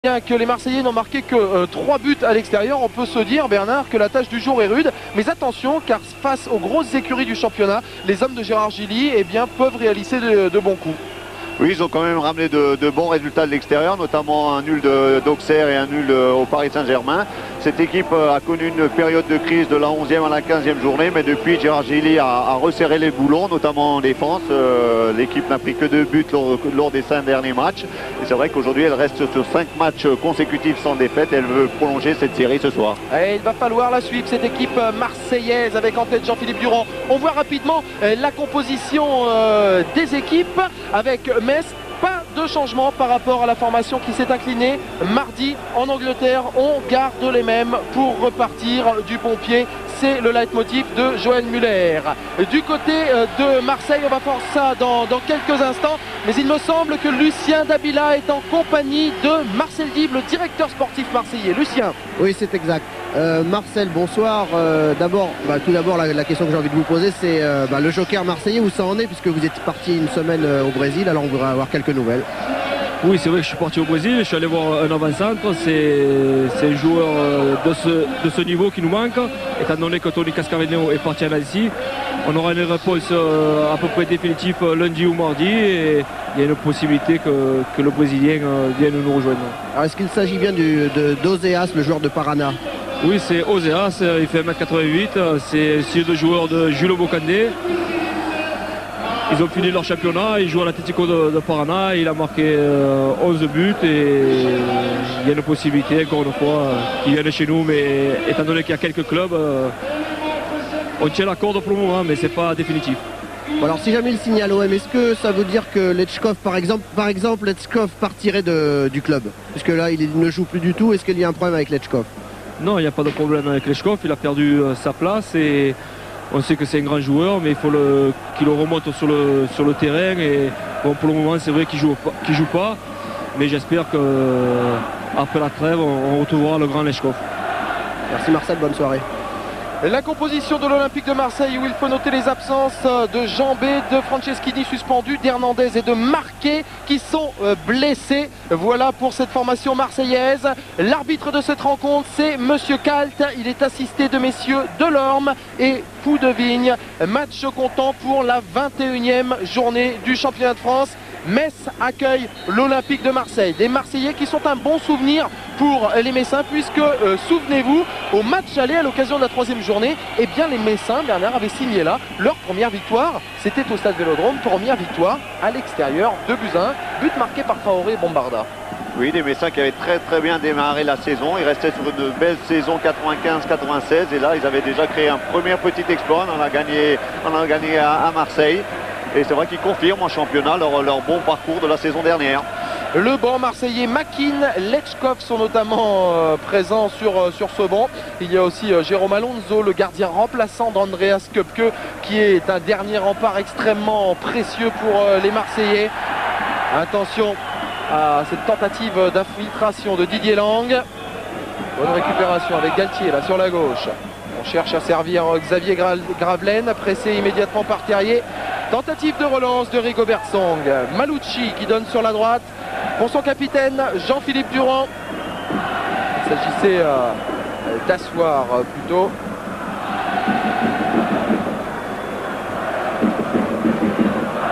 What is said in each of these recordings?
Bien que les Marseillais n'ont marqué que 3 buts à l'extérieur, on peut se dire, Bernard, que la tâche du jour est rude. Mais attention, car face aux grosses écuries du championnat, les hommes de Gérard Gilly peuvent réaliser de bons coups. Oui, ils ont quand même ramené de bons résultats de l'extérieur, notamment un nul d'Auxerre et un nul au Paris Saint-Germain. Cette équipe a connu une période de crise de la 11e à la 15e journée, mais depuis, Gérard Gilly a resserré les boulons, notamment en défense. L'équipe n'a pris que 2 buts lors des 5 derniers matchs. Et c'est vrai qu'aujourd'hui, elle reste sur 5 matchs consécutifs sans défaite. Et elle veut prolonger cette série ce soir. Et il va falloir la suivre, cette équipe marseillaise, avec en tête Jean-Philippe Durand. On voit rapidement la composition des équipes avec Metz. Pas de changement par rapport à la formation qui s'est inclinée mardi en Angleterre. On garde les mêmes pour repartir du bon pied. C'est le leitmotiv de Joël Muller. Du côté de Marseille, on va voir ça dans quelques instants. Mais il me semble que Lucien Dabila est en compagnie de Marcel Dib, le directeur sportif marseillais. Lucien. Oui, c'est exact. Marcel, bonsoir. Tout d'abord, la question que j'ai envie de vous poser, c'est le joker marseillais, où ça en est, puisque vous êtes parti une semaine au Brésil, alors on voudrait avoir quelques nouvelles. Oui, c'est vrai que je suis parti au Brésil, je suis allé voir un avant-centre, c'est un joueur de ce niveau qui nous manque, étant donné que Tony Cascareno est parti à Nancy. On aura une réponse à peu près définitive lundi ou mardi, et il y a une possibilité que le Brésilien vienne nous rejoindre. Alors est-ce qu'il s'agit bien d'Oséas, le joueur de Paraná? Oui, c'est Oséas, il fait 1m88, c'est le joueur de Julio Bocandé. Ils ont fini leur championnat, ils jouent à l'Atlético de Paraná, il a marqué 11 buts et il y a une possibilité, encore une fois, qu'il vienne chez nous, mais étant donné qu'il y a quelques clubs, on tient la corde pour le moment, mais c'est pas définitif. Bon, alors si jamais il signe à l'OM, est-ce que ça veut dire que Lechkov, par exemple Lechkov partirait du club? Puisque là, il ne joue plus du tout, est-ce qu'il y a un problème avec Lechkov? Non, il n'y a pas de problème avec Lechkov, il a perdu sa place et on sait que c'est un grand joueur, mais il faut qu'il le remonte sur le terrain. Et bon, pour le moment, c'est vrai qu'il joue pas, mais j'espère qu'après la trêve, on retrouvera le grand Lechkov. Merci Marcel, bonne soirée. La composition de l'Olympique de Marseille, où il faut noter les absences de Jambé, de Franceschini suspendu, d'Hernandez et de Marquet qui sont blessés. Voilà pour cette formation marseillaise. L'arbitre de cette rencontre, c'est Monsieur Kalt. Il est assisté de messieurs Delorme et Poudevigne. Match comptant pour la 21e journée du championnat de France. Metz accueille l'Olympique de Marseille. Des Marseillais qui sont un bon souvenir pour les Messins, puisque, souvenez-vous, au match aller à l'occasion de la 3e journée, eh bien les Messins, Bernard, avaient signé là leur première victoire. C'était au stade Vélodrome, première victoire à l'extérieur, 2 buts à 1, but marqué par Faoré et Bombarda. Oui, des Messins qui avaient très bien démarré la saison. Ils restaient sur une belle saison 95-96 et là ils avaient déjà créé un premier petit exploit. On a gagné à Marseille. Et c'est vrai qu'ils confirment en championnat leur bon parcours de la saison dernière. Le banc marseillais, Makin, Lechkov sont notamment présents sur ce banc. Il y a aussi Jérôme Alonso, le gardien remplaçant d'Andreas Köpke, qui est un dernier rempart extrêmement précieux pour les Marseillais. Attention à cette tentative d'infiltration de Didier Lang. Bonne récupération avec Galtier là sur la gauche. On cherche à servir Xavier Gravelaine, pressé immédiatement par Terrier. Tentative de relance de Rigobert Song. Malucci qui donne sur la droite pour son capitaine Jean-Philippe Durand. Il s'agissait d'asseoir plutôt.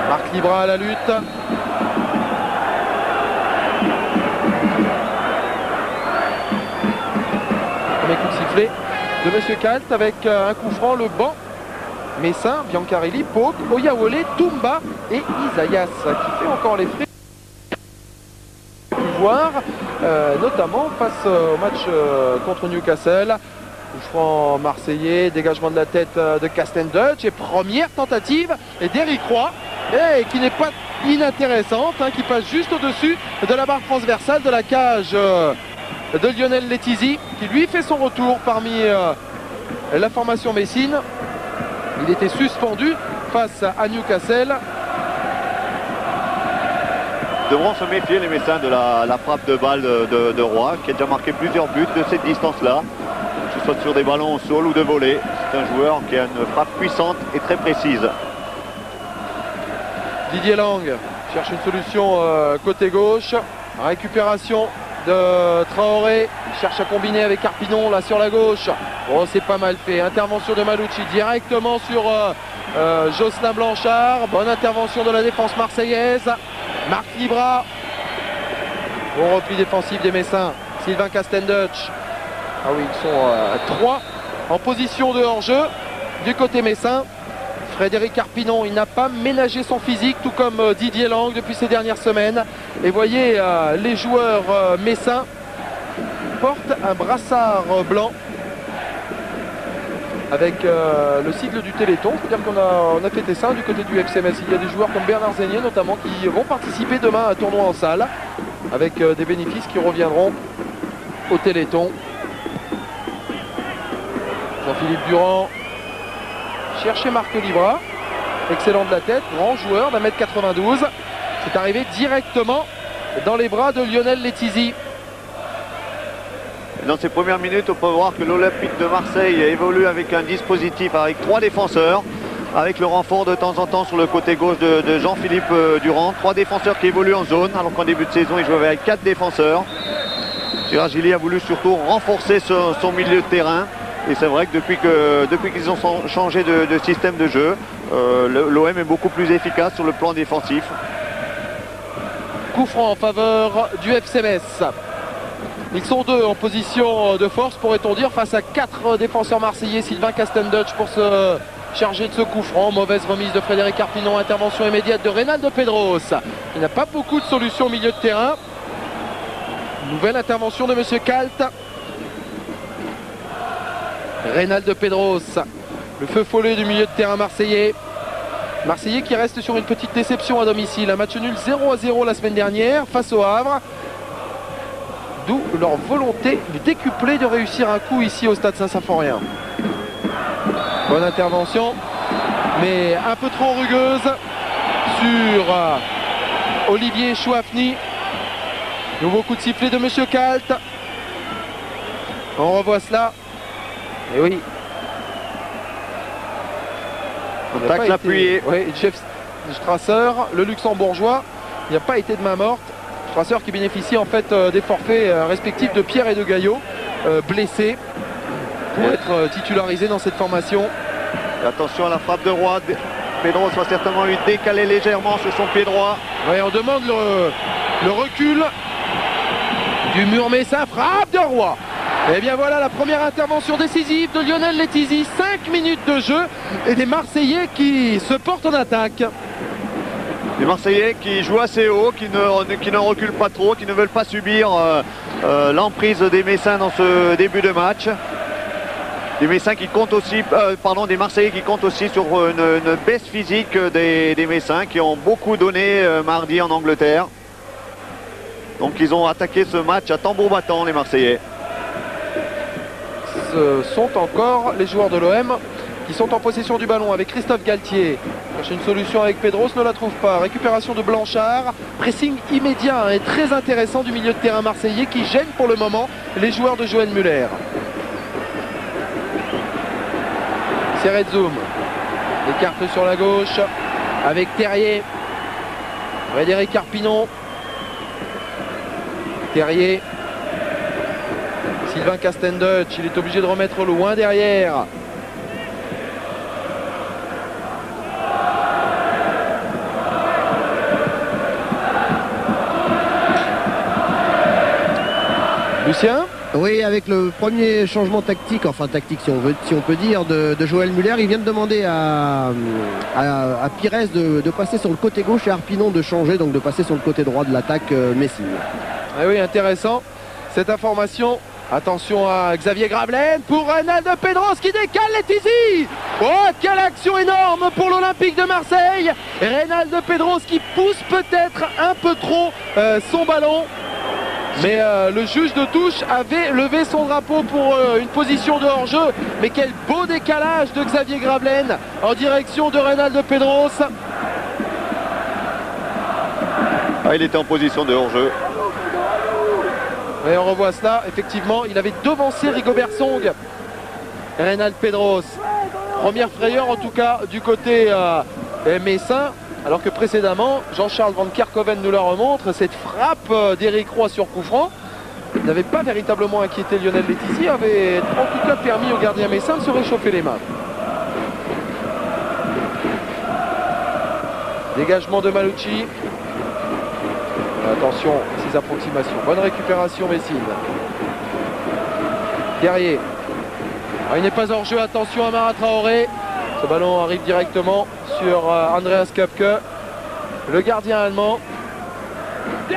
Marc Libra à la lutte. Premier coup de sifflet de Monsieur Kalt avec un coup franc, le banc Messin, Biancarelli, Pog, Oyawole, Toumba et Isaias qui fait encore les frais. Voir notamment face au match contre Newcastle. Coup franc marseillais, dégagement de la tête de Castendutch et première tentative d'Eric Roy qui n'est pas inintéressante, qui passe juste au-dessus de la barre transversale de la cage de Lionel Letizy, qui lui fait son retour parmi la formation messine. Il était suspendu face à Newcastle. Devront se méfier les Messins de la frappe de balle de Roy, qui a déjà marqué plusieurs buts de cette distance-là, que ce soit sur des ballons au sol ou de volée. C'est un joueur qui a une frappe puissante et très précise. Didier Lang cherche une solution côté gauche. Récupération de Traoré. Il cherche à combiner avec Carpinon là sur la gauche. Oh, c'est pas mal fait. Intervention de Malouchi directement sur Jocelyn Blanchard. Bonne intervention de la défense marseillaise. Marc Libra. Bon repli défensif des Messins. Sylvain Castendutch. Ah oui, ils sont 3 en position de hors-jeu du côté messin. Frédéric Carpinon, il n'a pas ménagé son physique, tout comme Didier Lang depuis ces dernières semaines. Et voyez, les joueurs messins portent un brassard blanc avec le sigle du Téléthon. C'est-à-dire qu'on a fêté ça du côté du FCMS. Il y a des joueurs comme Bernard Zégnier notamment qui vont participer demain à un tournoi en salle avec des bénéfices qui reviendront au Téléthon. Jean-Philippe Durand chercher Marc Libra, excellent de la tête, grand joueur d'1m92. C'est arrivé directement dans les bras de Lionel Letizy. Dans ces premières minutes, on peut voir que l'Olympique de Marseille évolue avec un dispositif avec 3 défenseurs, avec le renfort de temps en temps sur le côté gauche de Jean-Philippe Durand. 3 défenseurs qui évoluent en zone, alors qu'en début de saison, il jouait avec 4 défenseurs. Gérard Gilly a voulu surtout renforcer son milieu de terrain. Et c'est vrai que depuis qu'ils ont changé de système de jeu, l'OM est beaucoup plus efficace sur le plan défensif. Coup franc en faveur du FCMS. Ils sont 2 en position de force, pourrait-on dire, face à 4 défenseurs marseillais. Sylvain Castendutch pour se charger de ce coup franc. Mauvaise remise de Frédéric Carpinon. Intervention immédiate de Reynaldo Pedros. Il n'a pas beaucoup de solutions au milieu de terrain. Nouvelle intervention de Monsieur Kalt. Reynaldo Pedros, le feu follet du milieu de terrain marseillais. Marseillais qui reste sur une petite déception à domicile. Un match nul 0-0 la semaine dernière face au Havre. D'où leur volonté décuplée de réussir un coup ici au stade Saint-Symphorien. Bonne intervention, mais un peu trop rugueuse sur Olivier Chouafny. Nouveau coup de sifflet de Monsieur Kalt. On revoit cela. Et oui. Tacle appuyé. Oui, Jeff Strasser, le luxembourgeois, il n'y a pas été de main morte. Strasser qui bénéficie en fait des forfaits respectifs de Pierre et de Gaillot, blessés, pour être titularisé dans cette formation. Et attention à la frappe de Roy. Pedros va certainement lui décaler légèrement sur son pied droit. Oui, on demande le recul du mur messin. Frappe de Roy. Et bien voilà la première intervention décisive de Lionel Letizy. 5 minutes de jeu et des Marseillais qui se portent en attaque. Les Marseillais qui jouent assez haut, qui ne reculent pas trop, qui ne veulent pas subir l'emprise des Messins dans ce début de match. Des Messins qui comptent aussi, des Marseillais qui comptent aussi sur une baisse physique des Messins qui ont beaucoup donné mardi en Angleterre. Donc ils ont attaqué ce match à tambour battant, les Marseillais. Ce sont encore les joueurs de l'OM qui sont en possession du ballon avec Christophe Galtier. Cherche une solution avec Pedros, ne la trouve pas. Récupération de Blanchard. Pressing immédiat et très intéressant du milieu de terrain marseillais qui gêne pour le moment les joueurs de Johan Muller. Serret Zoom. Écarte sur la gauche avec Terrier. Frédéric Carpinon. Terrier. Sylvain Castendutch, il est obligé de remettre loin derrière. Lucien ? Oui, avec le premier changement tactique, enfin tactique si on peut dire, de Joël Muller, il vient de demander à Pires de passer sur le côté gauche et à Arpinon de changer, donc de passer sur le côté droit de l'attaque messine. Ah oui, intéressant cette information. Attention à Xavier Gravelaine pour Reynaldo Pedros qui décale Letizy. Oh, quelle action énorme pour l'Olympique de Marseille. Reynaldo Pedros qui pousse peut-être un peu trop son ballon. Mais le juge de touche avait levé son drapeau pour une position de hors-jeu. Mais quel beau décalage de Xavier Gravelaine en direction de Reynaldo Pedros. Ah, il était en position de hors-jeu. Et on revoit cela, effectivement, il avait devancé Rigobert Song. Reynaldo Pedros. Première frayeur en tout cas du côté messin. Alors que précédemment, Jean-Charles Van Kerkhoven nous la remontre, cette frappe d'Éric Roy sur coup franc n'avait pas véritablement inquiété Lionel Letizia, avait en tout cas permis au gardien messin de se réchauffer les mains. Dégagement de Malucci. Attention à ces approximations. Bonne récupération Messine. Guerrier. Ah, il n'est pas hors jeu. Attention à Amara Traoré. Ce ballon arrive directement sur Andreas Köpke, le gardien allemand.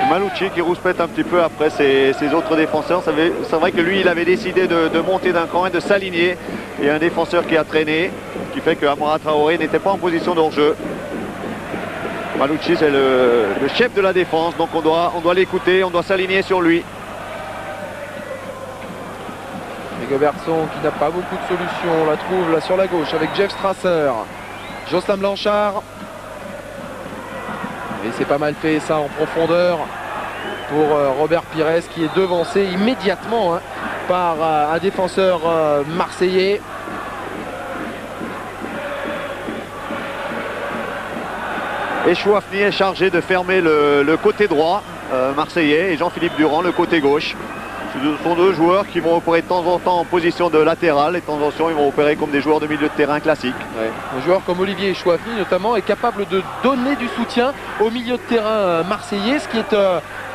Malucci qui rouspète un petit peu après ses autres défenseurs. C'est vrai que lui, il avait décidé de monter d'un cran et de s'aligner. Et un défenseur qui a traîné, ce qui fait que Amara Traoré n'était pas en position de hors-jeu. Malucci, c'est le chef de la défense, donc on doit l'écouter, on doit s'aligner sur lui. Gobertson qui n'a pas beaucoup de solutions, on la trouve là sur la gauche avec Jeff Strasser, Jocelyn Blanchard. Et c'est pas mal fait ça en profondeur pour Robert Pires qui est devancé immédiatement par un défenseur marseillais. Et Chouafni est chargé de fermer le côté droit marseillais et Jean-Philippe Durand le côté gauche. Ce sont deux joueurs qui vont opérer de temps en temps en position de latéral et de temps en temps ils vont opérer comme des joueurs de milieu de terrain classiques. Ouais. Un joueur comme Olivier Chouafni notamment est capable de donner du soutien au milieu de terrain marseillais, ce qui est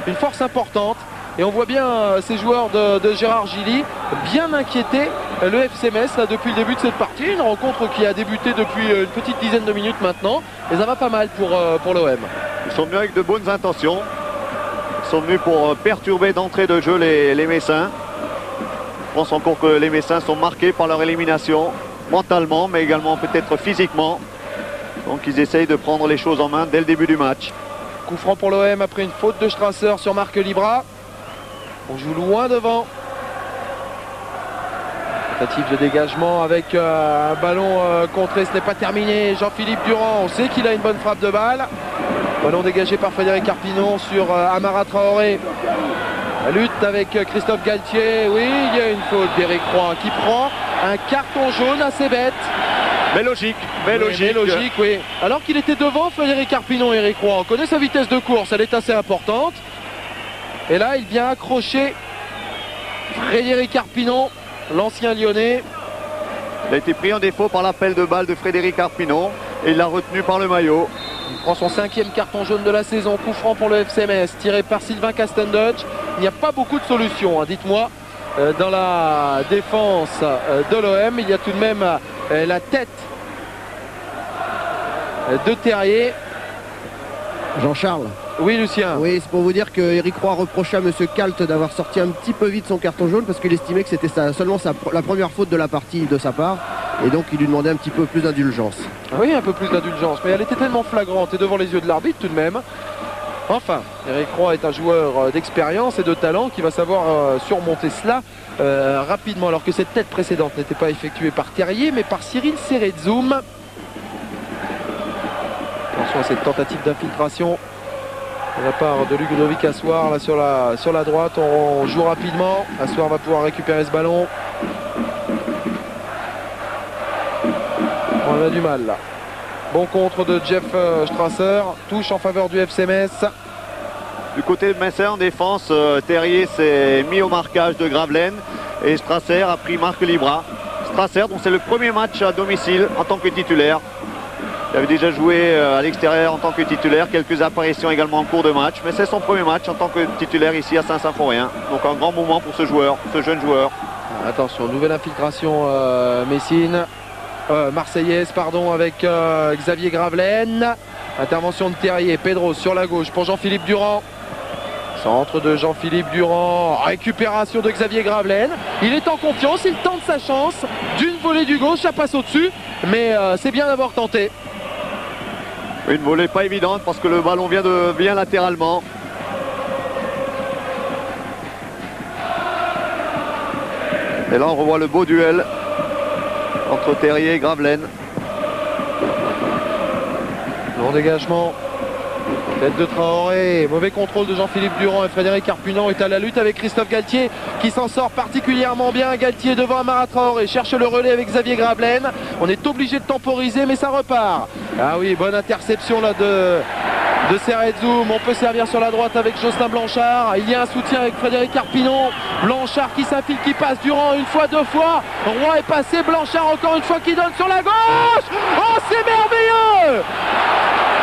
une force importante. Et on voit bien ces joueurs de Gérard Gilly bien inquiéter le FC Metz là, depuis le début de cette partie. Une rencontre qui a débuté depuis une petite dizaine de minutes maintenant. Et ça va pas mal pour l'OM. Ils sont venus avec de bonnes intentions. Ils sont venus pour perturber d'entrée de jeu les Messins. Je pense encore que les Messins sont marqués par leur élimination mentalement, mais également peut-être physiquement. Donc ils essayent de prendre les choses en main dès le début du match. Coup franc pour l'OM après une faute de Strasser sur Marc Libra. On joue loin devant. Tentative de dégagement avec un ballon contré, ce n'est pas terminé. Jean-Philippe Durand, on sait qu'il a une bonne frappe de balle. Ballon dégagé par Frédéric Harpinon sur Amara Traoré. La lutte avec Christophe Galtier. Oui, il y a une faute d'Éric Roy qui prend un carton jaune assez bête. Mais logique, logique, oui. Alors qu'il était devant Frédéric Harpinon et Éric Roy. On connaît sa vitesse de course, elle est assez importante. Et là, il vient accrocher Frédéric Harpinon, l'ancien Lyonnais. Il a été pris en défaut par l'appel de balle de Frédéric Harpinon et il l'a retenu par le maillot. Il prend son 5e carton jaune de la saison. Coup franc pour le FC Metz, tiré par Sylvain Castendutch. Il n'y a pas beaucoup de solutions, dites-moi. Dans la défense de l'OM, il y a tout de même la tête de Terrier. Jean-Charles. Oui, Lucien. Oui, c'est pour vous dire que Éric Roy reprochait à M. Kalt d'avoir sorti un petit peu vite son carton jaune parce qu'il estimait que c'était seulement la première faute de la partie de sa part. Et donc il lui demandait un petit peu plus d'indulgence. Oui, un peu plus d'indulgence, mais elle était tellement flagrante et devant les yeux de l'arbitre tout de même. Enfin, Éric Roy est un joueur d'expérience et de talent qui va savoir surmonter cela rapidement, alors que cette tête précédente n'était pas effectuée par Terrier mais par Cyril Serretzoum. Attention à cette tentative d'infiltration de la part de Ludovic Assoir là sur la droite. On joue rapidement. Assoir va pouvoir récupérer ce ballon. On a du mal là. Bon contre de Jeff Strasser. Touche en faveur du FC Metz. Du côté de Metz en défense, Terrier s'est mis au marquage de Gravelaine et Strasser a pris Marc Libra. Strasser, donc c'est le premier match à domicile en tant que titulaire. Il avait déjà joué à l'extérieur en tant que titulaire, quelques apparitions également en cours de match, mais c'est son premier match en tant que titulaire ici à Saint-Symphorien. Donc un grand moment pour ce joueur, ce jeune joueur. Attention, nouvelle infiltration marseillaise pardon, avec Xavier Gravelaine. Intervention de Terrier, Pedro sur la gauche pour Jean-Philippe Durand. Centre de Jean-Philippe Durand, récupération de Xavier Gravelaine. Il est en confiance, il tente sa chance. D'une volée du gauche, ça passe au-dessus, mais c'est bien d'avoir tenté. Une volée pas évidente parce que le ballon vient latéralement. Et là on revoit le beau duel entre Terrier et Gravelaine. Long dégagement. Tête de Traoré, mauvais contrôle de Jean-Philippe Durand et Frédéric Harpinon est à la lutte avec Christophe Galtier qui s'en sort particulièrement bien. Galtier devant Amara Traoré, cherche le relais avec Xavier Gravelaine. On est obligé de temporiser mais ça repart. Ah oui, bonne interception là de de Serret-Zoum. On peut servir sur la droite avec Jocelyn Blanchard. Il y a un soutien avec Frédéric Arpinon. Blanchard qui s'infile, qui passe Durand une fois, deux fois. Roy est passé, Blanchard encore une fois qui donne sur la gauche. Oh, c'est merveilleux!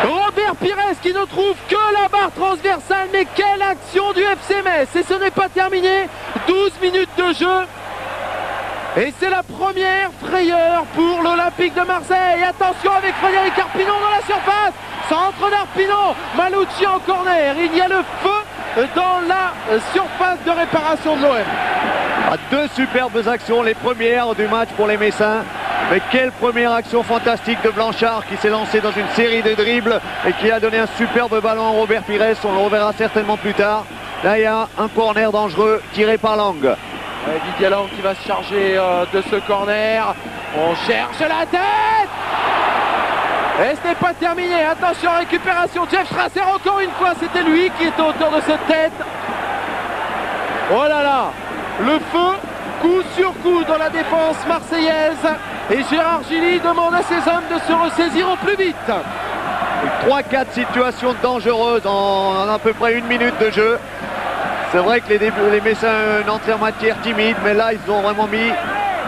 Robert Pires qui ne trouve que la barre transversale, mais quelle action du FC Metz! Et ce n'est pas terminé, 12 minutes de jeu. Et c'est la première frayeur pour l'Olympique de Marseille. Attention avec Frédéric Arpinon dans la surface. Centre d'Arpinon, Malouchi en corner. Il y a le feu dans la surface de réparation de l'OM. Deux superbes actions, les premières du match pour les Messins. Mais quelle première action fantastique de Blanchard qui s'est lancé dans une série de dribbles et qui a donné un superbe ballon à Robert Pires. On le reverra certainement plus tard. Là, il y a un corner dangereux tiré par Lang. Didier Lang qui va se charger de ce corner. On cherche la tête. Et ce n'est pas terminé. Attention, récupération. Jeff Strasser encore une fois. C'était lui qui était auteur de cette tête. Oh là là. Le feu, coup sur coup dans la défense marseillaise. Et Gérard Gilly demande à ses hommes de se ressaisir au plus vite. 3-4 situations dangereuses en à peu près une minute de jeu. C'est vrai que les Messins n'entrent en matière timide, mais là ils ont vraiment mis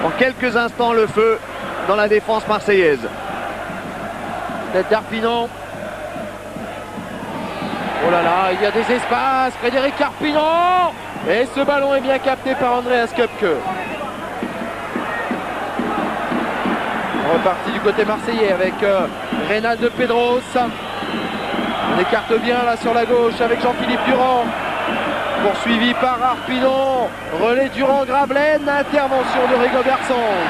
en quelques instants le feu dans la défense marseillaise. Tête d'Arpinon. Oh là là, il y a des espaces. Frédéric Arpinon. Et ce ballon est bien capté par Andreas Köpke. Reparti du côté marseillais avec Reynald Pedros. On écarte bien là sur la gauche avec Jean-Philippe Durand. Poursuivi par Arpinon. Relais Durand-Gravelaine. Intervention de Rigobert Song.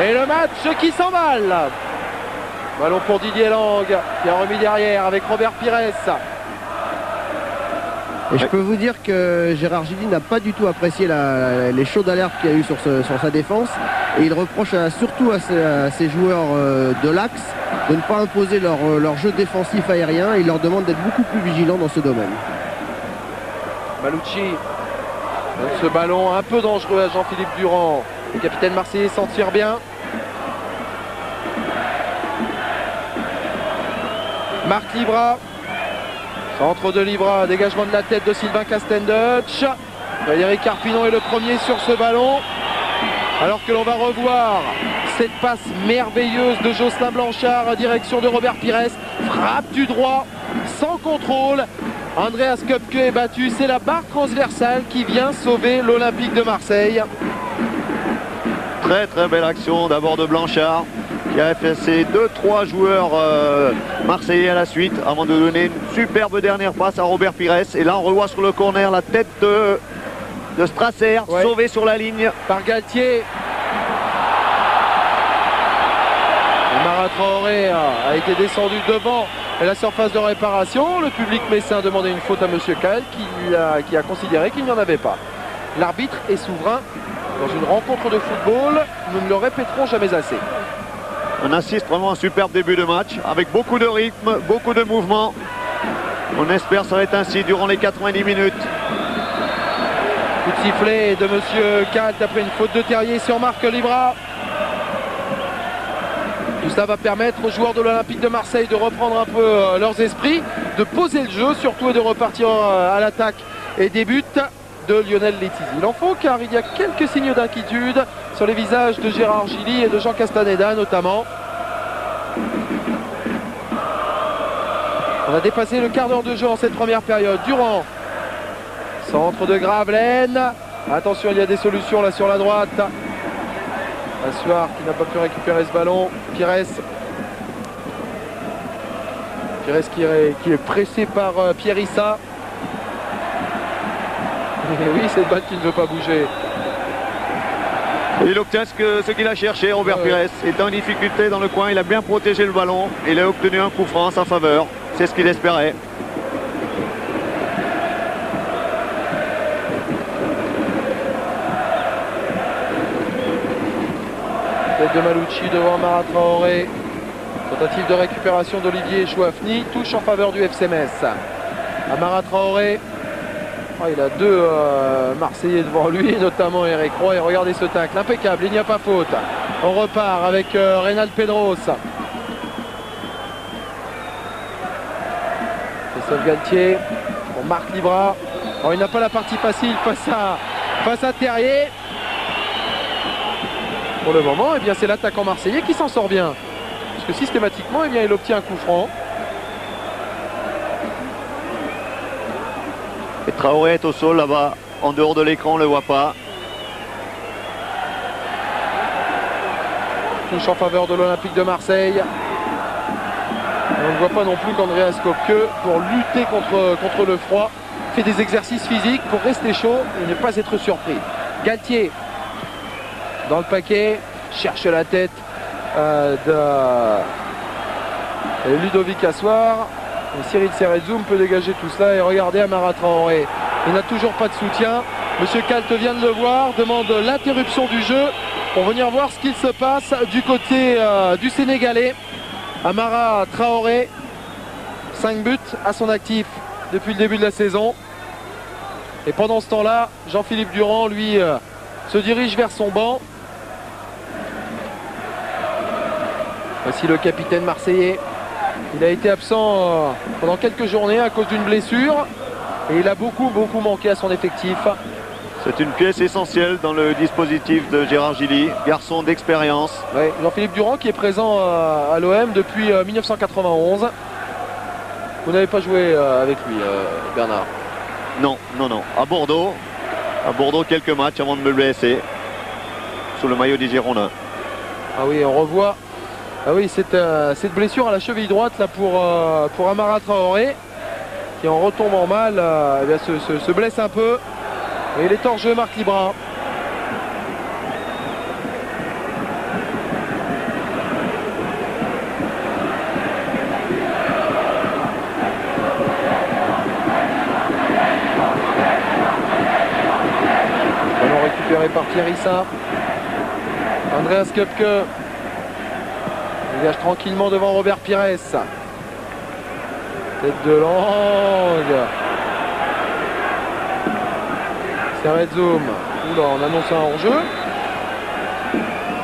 Et le match qui s'emballe. Ballon pour Didier Lang qui a remis derrière avec Robert Pires. Et je peux vous dire que Gérard Gilly n'a pas du tout apprécié les chauds d'alerte qu'il y a eu sur sa défense. Et il reproche surtout à ses joueurs de l'axe de ne pas imposer leur jeu défensif aérien. Il leur demande d'être beaucoup plus vigilants dans ce domaine. Malouchi, ce ballon un peu dangereux à Jean-Philippe Durand. Le capitaine marseillais s'en tire bien. Marc Libra. Centre de Libra, dégagement de la tête de Sylvain Castendutch. Frédéric Arpinon est le premier sur ce ballon. Alors que l'on va revoir cette passe merveilleuse de Jocelyn Blanchard en direction de Robert Pires. Frappe du droit, sans contrôle. Andreas Köpke est battu. C'est la barre transversale qui vient sauver l'Olympique de Marseille. Très très belle action d'abord de Blanchard qui a effacé 2-3 joueurs marseillais à la suite avant de donner une superbe dernière passe à Robert Pires. Et là on revoit sur le corner la tête de Strasser, ouais, sauvée sur la ligne par Galtier. Mara Traoré a été descendu devant la surface de réparation. Le public messin demandait une faute à M. Kael qui a considéré qu'il n'y en avait pas. L'arbitre est souverain dans une rencontre de football. Nous ne le répéterons jamais assez. On assiste vraiment à un superbe début de match avec beaucoup de rythme, beaucoup de mouvement. On espère que ça va être ainsi durant les 90 minutes. Coup de sifflet de M. Kalt après une faute de Terrier sur Marc Libra. Tout ça va permettre aux joueurs de l'Olympique de Marseille de reprendre un peu leurs esprits, de poser le jeu surtout et de repartir à l'attaque. Et des buts de Lionel Letizy. Il en faut car il y a quelques signes d'inquiétude sur les visages de Gérard Gilly et de Jean Castaneda notamment. On a dépassé le quart d'heure de jeu en cette première période. Durand, centre de Gravelaine. Attention, il y a des solutions là sur la droite. Assoir qui n'a pas pu récupérer ce ballon. Pires qui est pressé par Pierre Issa. Et oui, cette balle qui ne veut pas bouger. Il obtient ce qu'il a cherché, Robert Pires. Il est en difficulté dans le coin, il a bien protégé le ballon. Il a obtenu un coup franc en sa faveur. C'est ce qu'il espérait. Tête de Malouchi devant Mara Traoré. Tentative de récupération d'Olivier Chouafni. Touche en faveur du FC Metz. Amara Traoré. Oh, il a deux Marseillais devant lui, notamment Eric Roy. Et regardez ce tacle, impeccable, il n'y a pas faute. On repart avec Reynald Pedros. Christophe Galtier pour Marc Libra. Alors, il n'a pas la partie facile face à Terrier. Pour le moment, eh bien, c'est l'attaquant marseillais qui s'en sort bien. Parce que systématiquement, eh bien, il obtient un coup franc. Et Traoré est au sol là-bas, en dehors de l'écran, on ne le voit pas. Touche en faveur de l'Olympique de Marseille. On ne voit pas non plus qu'Andreas Köpke, pour lutter contre le froid, fait des exercices physiques pour rester chaud et ne pas être surpris. Galtier dans le paquet, cherche la tête de Ludovic Assoir. Et Cyril Serretzoum peut dégager tout cela et regardez Amara Traoré. Il n'a toujours pas de soutien. Monsieur Calte vient de le voir, demande l'interruption du jeu pour venir voir ce qu'il se passe du côté du Sénégalais. Amara Traoré, 5 buts à son actif depuis le début de la saison. Et pendant ce temps-là, Jean-Philippe Durand, lui, se dirige vers son banc. Voici le capitaine marseillais. Il a été absent pendant quelques journées à cause d'une blessure. Et il a beaucoup manqué à son effectif. C'est une pièce essentielle dans le dispositif de Gérard Gilly, garçon d'expérience. Ouais, Jean-Philippe Durand qui est présent à l'OM depuis 1991. Vous n'avez pas joué avec lui, Bernard? Non. À Bordeaux quelques matchs avant de me blesser. Sous le maillot des Girondins. Ah oui, on revoit. Ah oui, cette blessure à la cheville droite là pour Amara Traoré, qui en retombant mal eh bien, se blesse un peu. Et il est hors jeu, Marc Libra. Ballon récupéré par Thierry Saint. Andreas Köpke dégage tranquillement devant Robert Pires. Tête de langue. Serretzoum. Oula, on annonce un hors-jeu.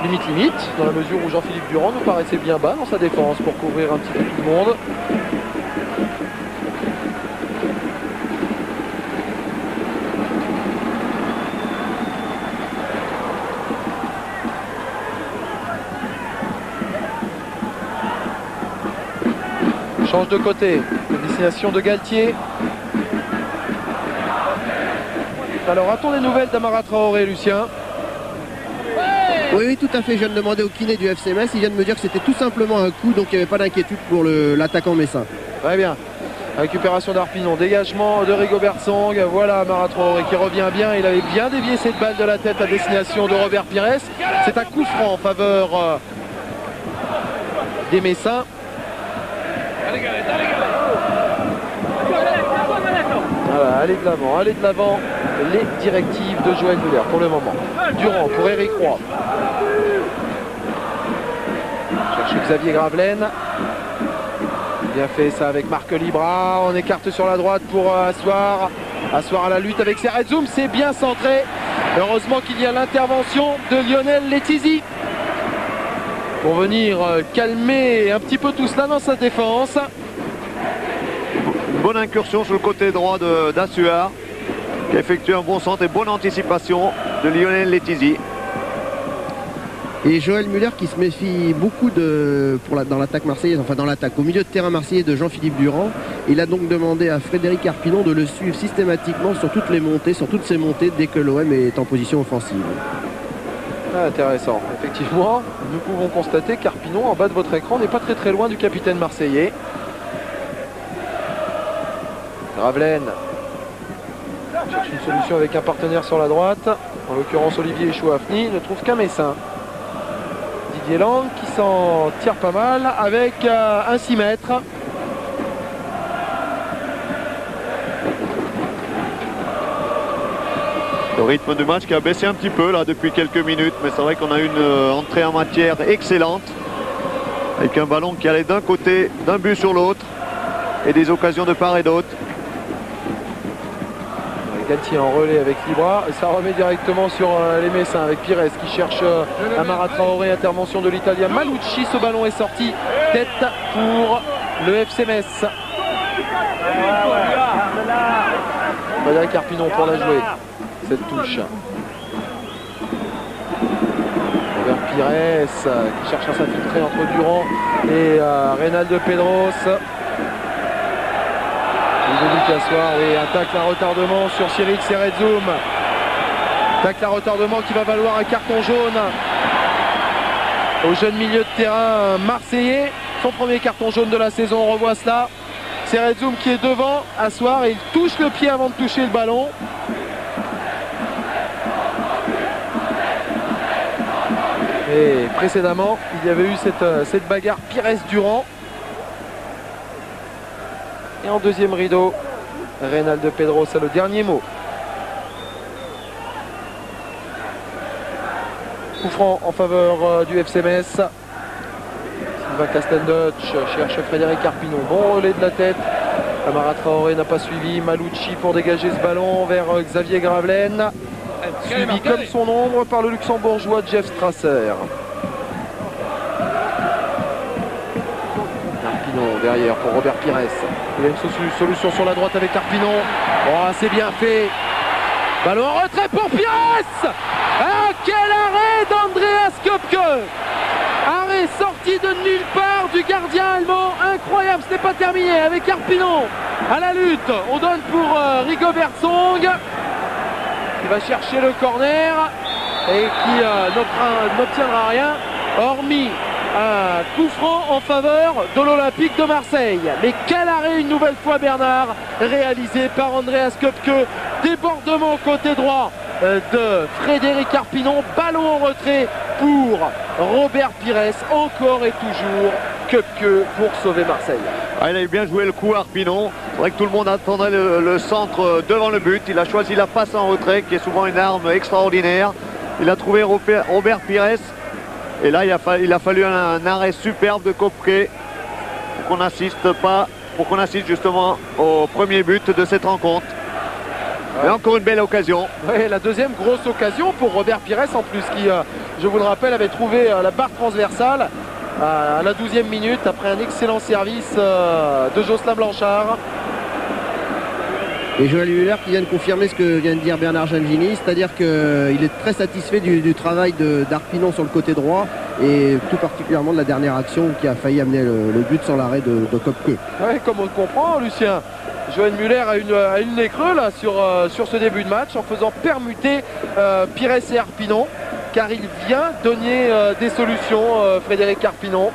Limite, dans la mesure où Jean-Philippe Durand nous paraissait bien bas dans sa défense pour couvrir un petit peu tout le monde. Change de côté, destination de Galtier. Alors, a-t-on des nouvelles d'Amara Traoré, Lucien? Oui, tout à fait. Je viens de demander au kiné du FC Metz. Il vient de me dire que c'était tout simplement un coup, donc il n'y avait pas d'inquiétude pour l'attaquant messin. Très bien. Récupération d'Arpinon, dégagement de Rigobert Song. Voilà Amara Traoré qui revient bien. Il avait bien dévié cette balle de la tête à destination de Robert Pires. C'est un coup franc en faveur des Messins. Voilà, allez de l'avant, les directives de Joël Muller pour le moment. Durand pour Eric Roy. Cherche Xavier Gravelaine. Bien fait ça avec Marc Libra. On écarte sur la droite pour Assoir. Assoir à la lutte avec Serretzoum. C'est bien centré. Heureusement qu'il y a l'intervention de Lionel Letizy pour venir calmer un petit peu tout cela dans sa défense. Bonne incursion sur le côté droit d'Assuar, qui a effectué un bon centre et bonne anticipation de Lionel Letizy. Et Joël Muller qui se méfie beaucoup dans l'attaque marseillaise, enfin dans l'attaque, au milieu de terrain marseillais de Jean-Philippe Durand. Il a donc demandé à Frédéric Arpinon de le suivre systématiquement sur toutes les montées, sur toutes ses montées dès que l'OM est en position offensive. Ah, intéressant. Effectivement, nous pouvons constater qu'Arpinon, en bas de votre écran, n'est pas très loin du capitaine marseillais. Gravelaine cherche une solution avec un partenaire sur la droite, en l'occurrence Olivier Chouafni, ne trouve qu'un messin. Didier Lang qui s'en tire pas mal avec un 6 mètres. Le rythme du match qui a baissé un petit peu là depuis quelques minutes, mais c'est vrai qu'on a une entrée en matière excellente, avec un ballon qui allait d'un côté, d'un but sur l'autre, et des occasions de part et d'autre. Galtier en relais avec Libra et ça remet directement sur les Messins avec Pires qui cherche Amara Traoré, intervention de l'Italien Malucci. Ce ballon est sorti tête pour le FC Metz. Frédéric Arpinon pour la jouer. Cette touche. Robert Pires qui cherche à s'infiltrer entre Durand et Reynaldo Pedros. Ludovic Assoir, oui, un tacle à retardement sur Cyril Serretzoum. Tacle à retardement qui va valoir un carton jaune au jeune milieu de terrain marseillais. Son premier carton jaune de la saison, on revoit cela. Serretzoum qui est devant Assoir et il touche le pied avant de toucher le ballon. Et précédemment, il y avait eu cette bagarre Pires-Durand. Et en deuxième rideau, Reynaldo Pedros a le dernier mot. Coup franc en faveur du FC Metz. Sylvain Castendutch cherche Frédéric Arpinon. Bon relais de la tête. Amara Traoré n'a pas suivi. Malouchi pour dégager ce ballon vers Xavier Gravelaine. Suivi comme son ombre par le luxembourgeois Jeff Strasser. Arpinon derrière pour Robert Pires. Il y a une solution sur la droite avec Arpinon. Oh, c'est bien fait. Ballon en retrait pour Pires. Ah, quel arrêt d'Andreas Köpke. Arrêt sorti de nulle part du gardien allemand. Incroyable, ce n'est pas terminé avec Arpinon à la lutte. On donne pour Rigobert Song qui va chercher le corner et qui n'obtiendra rien hormis un coup franc en faveur de l'Olympique de Marseille. Mais quel arrêt une nouvelle fois Bernard, réalisé par Andreas Köpke. Débordement côté droit de Frédéric Arpinon. Ballon en retrait pour Robert Pires. Encore et toujours Köpke pour sauver Marseille. Ah, il avait bien joué le coup Arpinon. C'est vrai que tout le monde attendait le centre devant le but. Il a choisi la passe en retrait qui est souvent une arme extraordinaire. Il a trouvé Robert Pires. Et là, il a fallu un arrêt superbe de Köpke pour qu'on assiste justement au premier but de cette rencontre. Et encore une belle occasion. Oui, la deuxième grosse occasion pour Robert Pires en plus qui, je vous le rappelle, avait trouvé la barre transversale à la 12e minute après un excellent service de Jocelyn Blanchard. Et Joël Muller qui vient de confirmer ce que vient de dire Bernard Gengini, c'est-à-dire qu'il est très satisfait du travail d'Arpinon sur le côté droit et tout particulièrement de la dernière action qui a failli amener le but sans l'arrêt de Köpke. Oui, comme on le comprend, Lucien. Joël Muller a une nez creux là, sur ce début de match en faisant permuter Pires et Arpinon, car il vient donner des solutions, Frédéric Arpinon.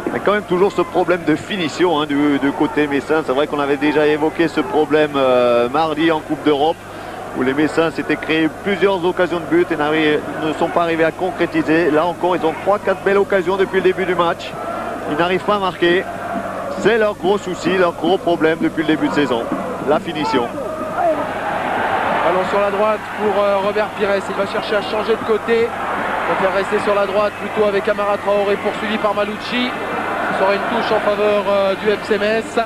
Il y a quand même toujours ce problème de finition du côté messin. C'est vrai qu'on avait déjà évoqué ce problème mardi en Coupe d'Europe, où les Messins s'étaient créés plusieurs occasions de but et ne sont pas arrivés à concrétiser. Là encore, ils ont 3-4 belles occasions depuis le début du match. Ils n'arrivent pas à marquer. C'est leur gros souci, leur gros problème depuis le début de saison. La finition. Ballon sur la droite pour Robert Pires. Il va chercher à changer de côté. Il va faire rester sur la droite plutôt avec Amara Traoré poursuivi par Malouchi. Ce sera une touche en faveur du FC Metz.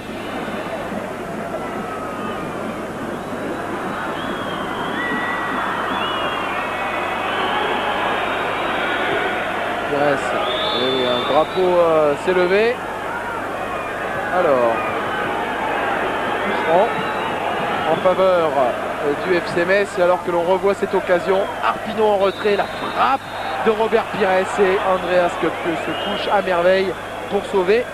Pires, un drapeau s'est levé. Alors, en faveur du FC Metz, et alors que l'on revoit cette occasion, Arpinon en retrait, la frappe de Robert Pires et Andreas Köpke se couche à merveille pour sauver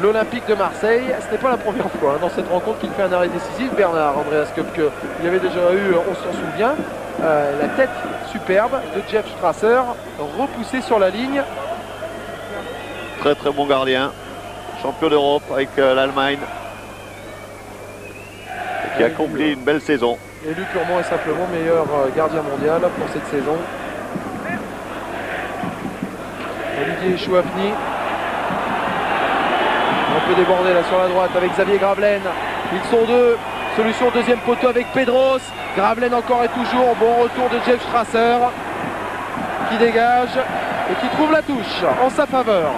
l'Olympique de Marseille. Ce n'est pas la première fois dans cette rencontre qu'il fait un arrêt décisif. Bernard, Andreas Köpke, il y avait déjà eu, on s'en souvient, la tête superbe de Jeff Strasser repoussé sur la ligne. Très très bon gardien, champion d'Europe avec l'Allemagne, qui accomplit une belle saison. Élu purement et simplement meilleur gardien mondial pour cette saison. Olivier Chouafny. Un peu débordé là sur la droite avec Xavier Gravelaine. Ils sont deux. Solution deuxième poteau avec Pedros. Gravelaine encore et toujours. Bon retour de Jeff Strasser qui dégage et qui trouve la touche en sa faveur.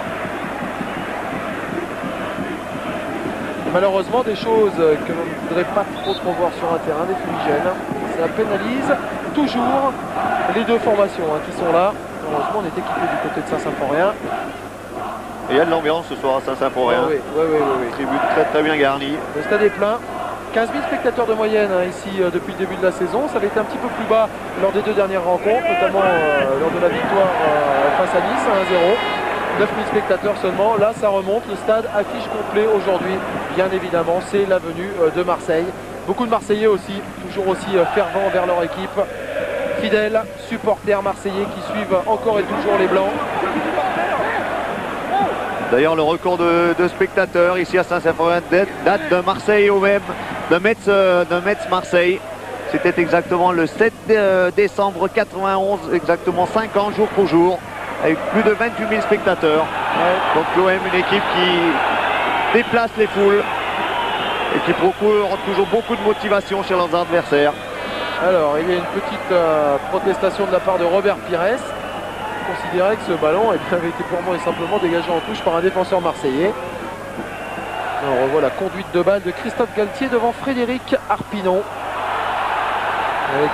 Malheureusement, des choses que l'on ne voudrait pas trop voir sur un terrain, des fumigènes. Ça pénalise toujours les deux formations qui sont là. Heureusement, on est équipé du côté de Saint-Symphorien. il y a de l'ambiance ce soir à Saint-Symphorien. Oui. Tribune très bien garnie. Le stade est plein. 15 000 spectateurs de moyenne ici depuis le début de la saison. Ça avait été un petit peu plus bas lors des 2 dernières rencontres, notamment lors de la victoire face à Nice, 1-0. 9 000 spectateurs seulement. Là, ça remonte. Le stade affiche complet aujourd'hui. Bien évidemment, c'est la venue de Marseille. Beaucoup de Marseillais aussi, toujours aussi fervents vers leur équipe. Fidèles supporters marseillais qui suivent encore et toujours les Blancs. D'ailleurs, le record de spectateurs ici à Saint-Symphorien date de Marseille au même, de Metz Marseille. C'était exactement le 7 décembre 91, exactement 5 ans jour pour jour, avec plus de 28 000 spectateurs. Donc l'OM, une équipe qui déplace les foules et qui procure toujours beaucoup de motivation chez leurs adversaires. Alors, il y a une petite protestation de la part de Robert Pires. Considérait que ce ballon avait été purement et simplement dégagé en touche par un défenseur marseillais. On revoit la conduite de balle de Christophe Galtier devant Frédéric Arpinon. Avec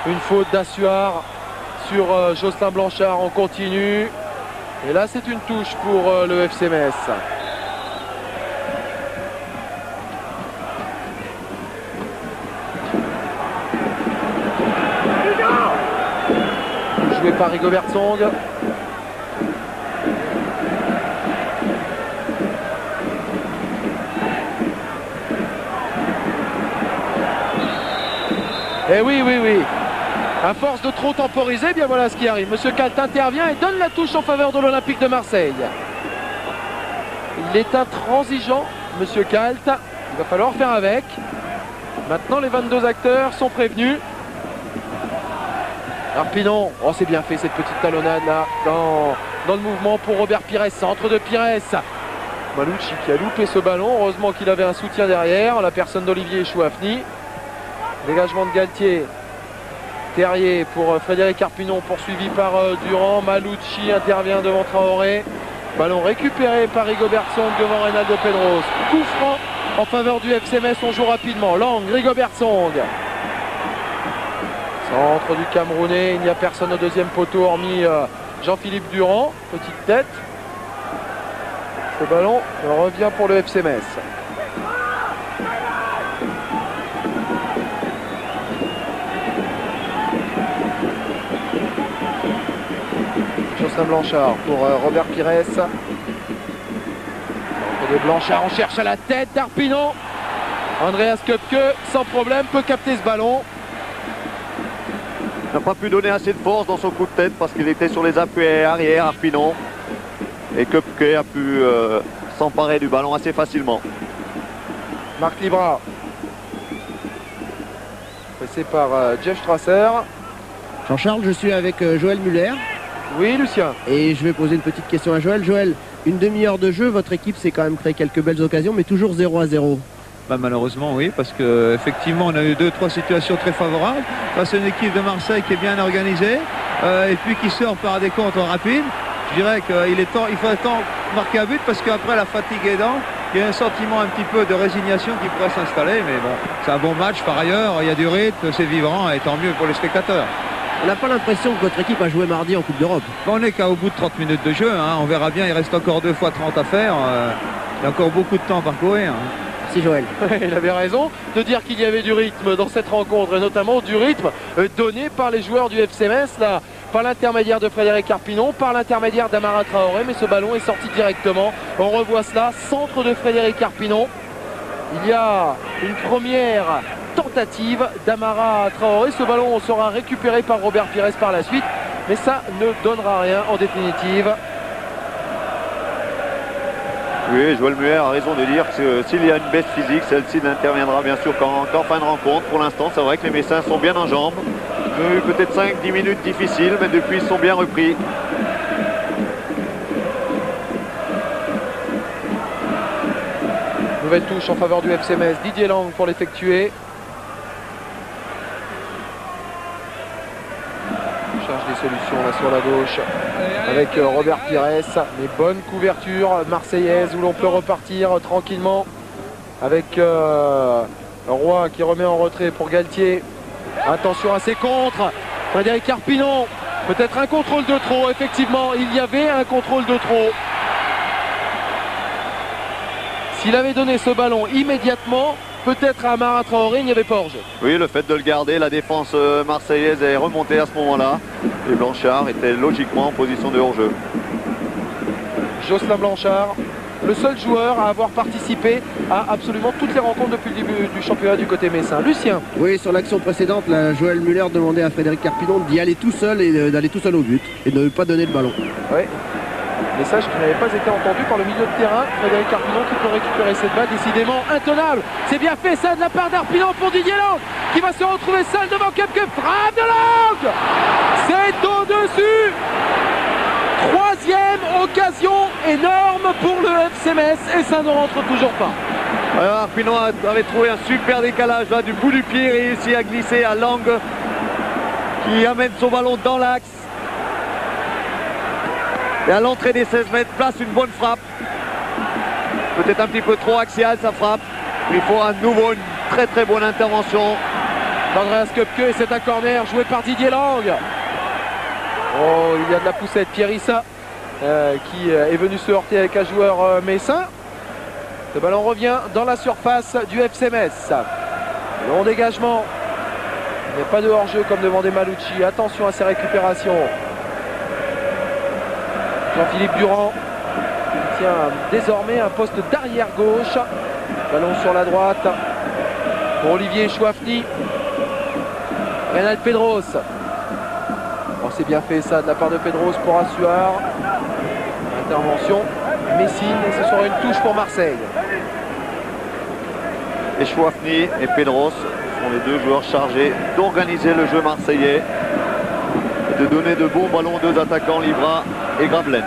une faute d'Assuard sur Jocelyn Blanchard. On continue. Et là, c'est une touche pour le FC Metz. Joué par Rigobert Song. Et oui. À force de trop temporiser, bien voilà ce qui arrive. Monsieur Kalt intervient et donne la touche en faveur de l'Olympique de Marseille. Il est intransigeant, Monsieur Kalt. Il va falloir faire avec. Maintenant, les 22 acteurs sont prévenus. Arpinon, oh c'est bien fait cette petite talonnade là dans le mouvement pour Robert Pires, centre de Pires. Malouchi qui a loupé ce ballon, heureusement qu'il avait un soutien derrière, la personne d'Olivier Chouafni. Dégagement de Galtier, Terrier pour Frédéric Arpinon, poursuivi par Durand. Malouchi intervient devant Traoré, ballon récupéré par Rigobert Song devant Reynaldo Pedros. Coup franc en faveur du FC Metz, on joue rapidement. Lang, Rigobert Song. Centre du Camerounais, il n'y a personne au deuxième poteau hormis Jean-Philippe Durand, petite tête. Ce ballon revient pour le FC Metz. Jocelyn Blanchard pour Robert Pires. De Blanchard, on cherche à la tête d'Arpinon. Andreas Köpke, sans problème, peut capter ce ballon. N'a pas pu donner assez de force dans son coup de tête parce qu'il était sur les appuis arrière, Arpinon. Et Köpke a pu s'emparer du ballon assez facilement. Marc Libra. Pressé par Jeff Strasser. Jean-Charles, je suis avec Joël Muller. Oui, Lucien. Et je vais poser une petite question à Joël. Joël, une demi-heure de jeu, votre équipe s'est quand même créé quelques belles occasions, mais toujours 0-0. Bah malheureusement oui, parce qu'effectivement on a eu 2-3 situations très favorables face à une équipe de Marseille qui est bien organisée et puis qui sort par des contres rapides. Je dirais qu'il faut temps marquer un but parce qu'après la fatigue aidant, il y a un sentiment un petit peu de résignation qui pourrait s'installer, mais bon, c'est un bon match par ailleurs, il y a du rythme, c'est vivant et tant mieux pour les spectateurs. On n'a pas l'impression que votre équipe a joué mardi en Coupe d'Europe. On n'est qu'au bout de 30 minutes de jeu, hein. On verra bien, il reste encore 2 fois 30 à faire, il y a encore beaucoup de temps à parcourir. Merci Joël. Il avait raison de dire qu'il y avait du rythme dans cette rencontre et notamment du rythme donné par les joueurs du FC Metz là, par l'intermédiaire de Frédéric Arpinon, par l'intermédiaire d'Amara Traoré, mais ce ballon est sorti directement. On revoit cela, centre de Frédéric Arpinon. Il y a une première tentative d'Amara Traoré. Ce ballon sera récupéré par Robert Pires par la suite, mais ça ne donnera rien en définitive. Oui, Joël Muller a raison de dire que s'il y a une baisse physique, celle-ci n'interviendra bien sûr qu'en fin de rencontre. Pour l'instant, c'est vrai que les Messins sont bien en jambes. Ils ont eu peut-être 5-10 minutes difficiles, mais depuis, ils sont bien repris. Nouvelle touche en faveur du FC Metz. Didier Lang pour l'effectuer. Cherche des solutions là sur la gauche avec Robert Pires, mais bonne couverture marseillaise où l'on peut repartir tranquillement avec Roy qui remet en retrait pour Galtier. Attention à ses contres. Frédéric Arpinon, peut-être un contrôle de trop. Effectivement, il y avait un contrôle de trop. S'il avait donné ce ballon immédiatement, peut-être à Amara Traoré, il n'y avait pas hors-jeu. Oui, le fait de le garder, la défense marseillaise est remontée à ce moment-là. Et Blanchard était logiquement en position de hors-jeu. Jocelyn Blanchard, le seul joueur à avoir participé à absolument toutes les rencontres depuis le début du championnat du côté messin. Lucien. Oui, sur l'action précédente, Joël Muller demandait à Frédéric Carpinon d'y aller tout seul et d'aller tout seul au but et de ne pas donner le ballon. Oui. Message qui n'avait pas été entendu par le milieu de terrain. Frédéric Carpinon qui peut récupérer cette balle, décidément intenable. C'est bien fait ça de la part d'Arpinon pour Didier Lang qui va se retrouver seul devant Köpke. Frappe de Lang. C'est au-dessus. Troisième occasion énorme pour le FC Metz et ça ne rentre toujours pas. Alors Arpinon avait trouvé un super décalage là du bout du pied, réussi à glisser à Lang qui amène son ballon dans l'axe. Et à l'entrée des 16 mètres, place une bonne frappe. Peut-être un petit peu trop axiale sa frappe. Il faut à nouveau une très très bonne intervention d'Andreas Köpke et c'est un corner joué par Didier Lang. Oh, il y a de la poussette. Pierre Issa qui est venu se heurter avec un joueur messin. Le ballon revient dans la surface du FC Metz. Long dégagement. Il n'y a pas de hors-jeu comme demandait Malucci. Attention à ses récupérations. Jean-Philippe Durand qui tient désormais un poste d'arrière gauche. Ballon sur la droite pour Olivier Chouafny. Reynald Pedros. Oh, c'est bien fait ça de la part de Pedros pour Assuar. Intervention. Messine et ce sera une touche pour Marseille. Et Chouafny et Pedros sont les deux joueurs chargés d'organiser le jeu marseillais et de donner de bons ballons aux deux attaquants, Libra et Gravelaine.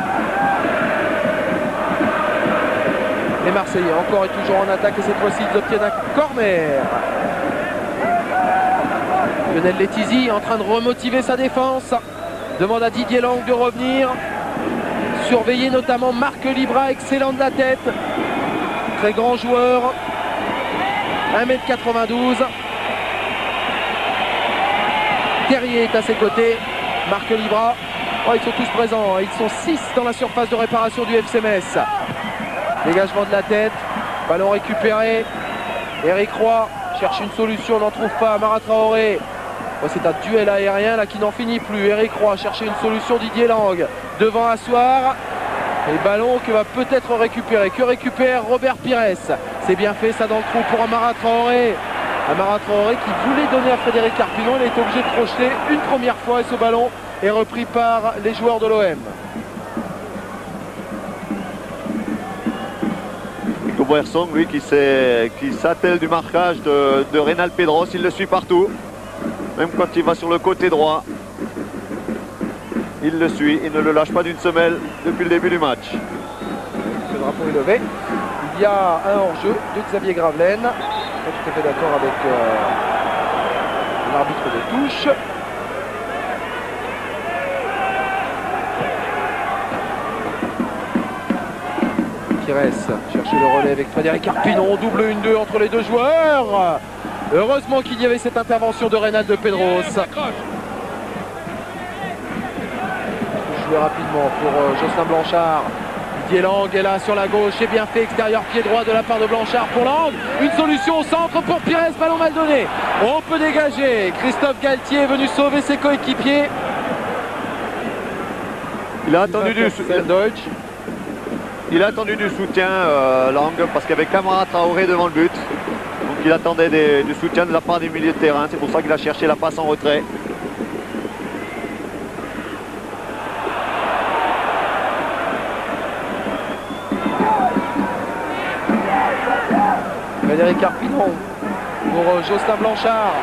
Les Marseillais encore et toujours en attaque et cette fois-ci ils obtiennent un corner. Lionel Letizy en train de remotiver sa défense. Demande à Didier Lang de revenir. Surveiller notamment Marc Libra, excellent de la tête. Très grand joueur. 1m92. Terrier est à ses côtés. Marc Libra. Oh, ils sont tous présents. Ils sont 6 dans la surface de réparation du FC Metz. Dégagement de la tête. Ballon récupéré. Eric Roy cherche une solution, n'en trouve pas. Amara Traoré. Oh, c'est un duel aérien là qui n'en finit plus. Eric Roy chercher une solution. Didier Lang devant Assoir. Et ballon que va peut-être récupérer. Que récupère Robert Pires. C'est bien fait ça dans le trou pour Amara Traoré. Amara Traoré qui voulait donner à Frédéric Carpinon. Il est obligé de projeter une première fois et ce ballon est repris par les joueurs de l'OM. Boerson, lui, qui s'attelle du marquage de Reynald Pedros. Il le suit partout. Même quand il va sur le côté droit. Il le suit. Il ne le lâche pas d'une semelle depuis le début du match. Le drapeau est levé. Il y a un hors-jeu de Xavier Gravelaine. Je suis tout à fait d'accord avec l'arbitre de touche. Chercher le relais avec Frédéric Carpinon, double 1-2 entre les deux joueurs. Heureusement qu'il y avait cette intervention de Reynald Pedros. Jouer rapidement pour Jocelyn Blanchard. Didier Lang est là sur la gauche, c'est bien fait, extérieur pied droit de la part de Blanchard pour Lang. Une solution au centre pour Pires, ballon mal donné. On peut dégager. Christophe Galtier est venu sauver ses coéquipiers. Il a attendu du soutien, Lang, parce qu'il y avait Amara Traoré devant le but. Donc il attendait du soutien de la part des milieux de terrain. C'est pour ça qu'il a cherché la passe en retrait. Frédéric Carpinon pour Jocelyn Blanchard.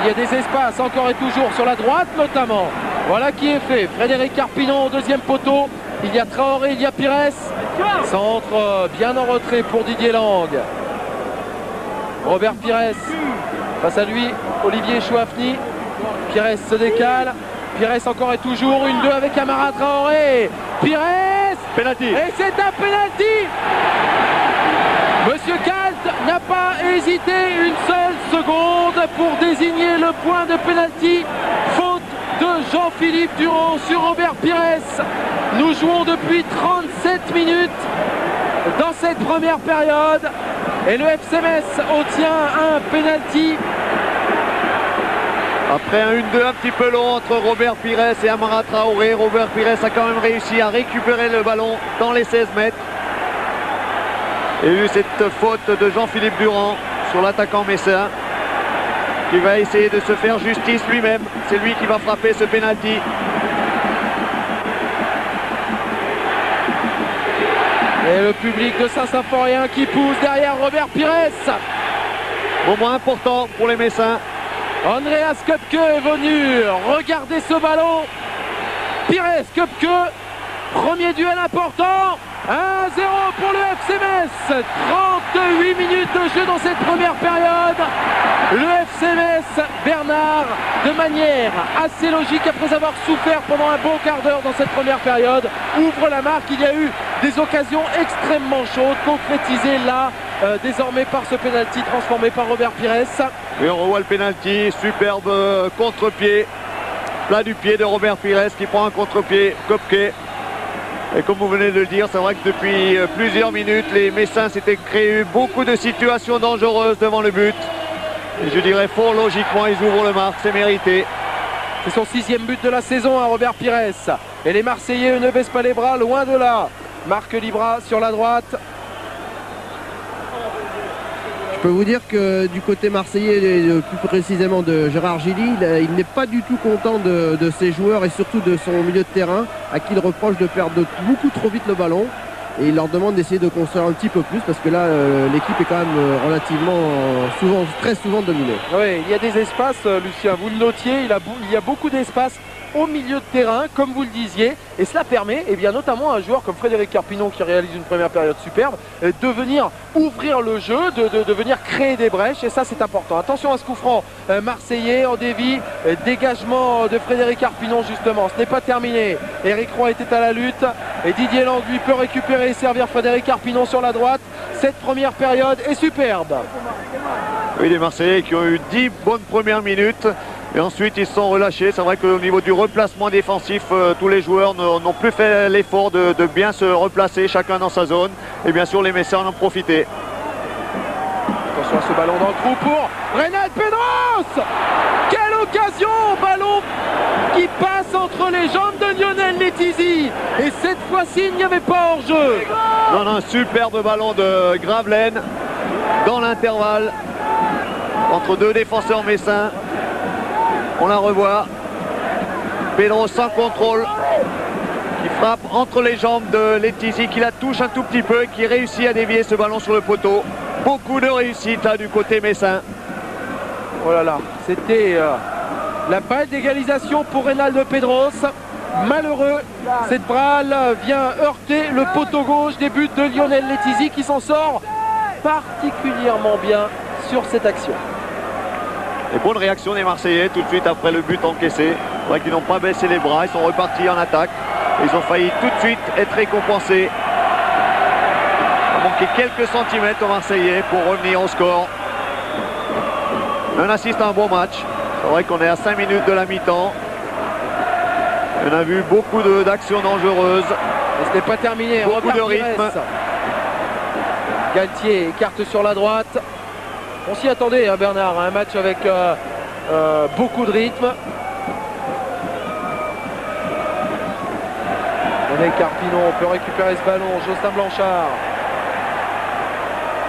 Il y a des espaces encore et toujours sur la droite notamment. Voilà qui est fait. Frédéric Carpinon au deuxième poteau. Il y a Traoré, il y a Pires. Centre bien en retrait pour Didier Lang. Robert Pires. Face à lui, Olivier Chouafny. Pires se décale. Pires encore et toujours. 1-2 avec Amara Traoré. Pires. Penalty. Et c'est un penalty. Monsieur Kalt n'a pas hésité une seule seconde pour désigner le point de penalty. Faute de Jean-Philippe Durand sur Robert Pires. Nous jouons depuis 37 minutes dans cette première période. Et le FC Metz obtient un penalty. Après un 1-2 un petit peu long entre Robert Pires et Amara Traoré, Robert Pires a quand même réussi à récupérer le ballon dans les 16 mètres. Et eu cette faute de Jean-Philippe Durand sur l'attaquant messin, qui va essayer de se faire justice lui-même. C'est lui qui va frapper ce penalty. Et le public de Saint-Symphorien qui pousse derrière Robert Pires. Moment important pour les Messins. Andreas Köpke est venu regarder ce ballon. Pires, Köpke, premier duel important. 1-0 pour le FC Metz. 38 minutes de jeu dans cette première période. Le FC Metz, Bernard, de manière assez logique, après avoir souffert pendant un bon quart d'heure dans cette première période, ouvre la marque. Il y a eu des occasions extrêmement chaudes, concrétisées là, désormais par ce penalty transformé par Robert Pires. Et on revoit le penalty, superbe contre-pied, plat du pied de Robert Pires qui prend un contre-pied, Köpke. Et comme vous venez de le dire, c'est vrai que depuis plusieurs minutes, les Messins s'étaient créé beaucoup de situations dangereuses devant le but. Et je dirais fort logiquement, ils ouvrent le marque, c'est mérité. C'est son 6e but de la saison, Robert Pires. Et les Marseillais ne baissent pas les bras, loin de là. Marc Libra sur la droite. Je peux vous dire que du côté marseillais, et plus précisément de Gérard Gilly, il n'est pas du tout content de ses joueurs et surtout de son milieu de terrain, à qui il reproche de perdre beaucoup trop vite le ballon. Et il leur demande d'essayer de construire un petit peu plus, parce que là, l'équipe est quand même relativement, très souvent dominée. Oui, il y a des espaces, Lucien, vous le notiez, il y a beaucoup d'espace au milieu de terrain, comme vous le disiez, et cela permet, eh bien, notamment à un joueur comme Frédéric Carpinon, qui réalise une première période superbe, de venir ouvrir le jeu, de venir créer des brèches, et ça c'est important. Attention à ce coup franc marseillais en dévie, dégagement de Frédéric Carpinon justement, ce n'est pas terminé. Eric Roy était à la lutte, et Didier Lang lui peut récupérer et servir Frédéric Carpinon sur la droite. Cette première période est superbe. Oui, les Marseillais qui ont eu 10 bonnes premières minutes. Et ensuite ils se sont relâchés. C'est vrai qu'au niveau du replacement défensif, tous les joueurs n'ont plus fait l'effort de bien se replacer, chacun dans sa zone. Et bien sûr les Messins en ont profité. Attention à ce ballon dans le trou pour Reynald Pedros. Quelle occasion! Ballon qui passe entre les jambes de Lionel Letizy. Et cette fois-ci il n'y avait pas hors-jeu. Non, non, superbe ballon de Gravelaine dans l'intervalle entre deux défenseurs messins. On la revoit. Pedro sans contrôle, qui frappe entre les jambes de Letizy, qui la touche un tout petit peu et qui réussit à dévier ce ballon sur le poteau. Beaucoup de réussite là du côté messin. Oh là là, c'était la balle d'égalisation pour Reynald Pedros. Malheureux, cette balle vient heurter le poteau gauche. Des buts de Lionel Letizy qui s'en sort particulièrement bien sur cette action. Et bonne réaction des Marseillais tout de suite après le but encaissé. C'est vrai qu'ils n'ont pas baissé les bras, ils sont repartis en attaque. Ils ont failli tout de suite être récompensés. Il a manqué quelques centimètres aux Marseillais pour revenir au score. On assiste à un bon match. C'est vrai qu'on est à 5 minutes de la mi-temps. On a vu beaucoup d'actions dangereuses. Et ce n'est pas terminé. Beaucoup de rythme. Galtier écarte sur la droite. On s'y attendait, hein, Bernard, un match avec beaucoup de rythme. René Carpinon peut récupérer ce ballon. Jocelyn Blanchard.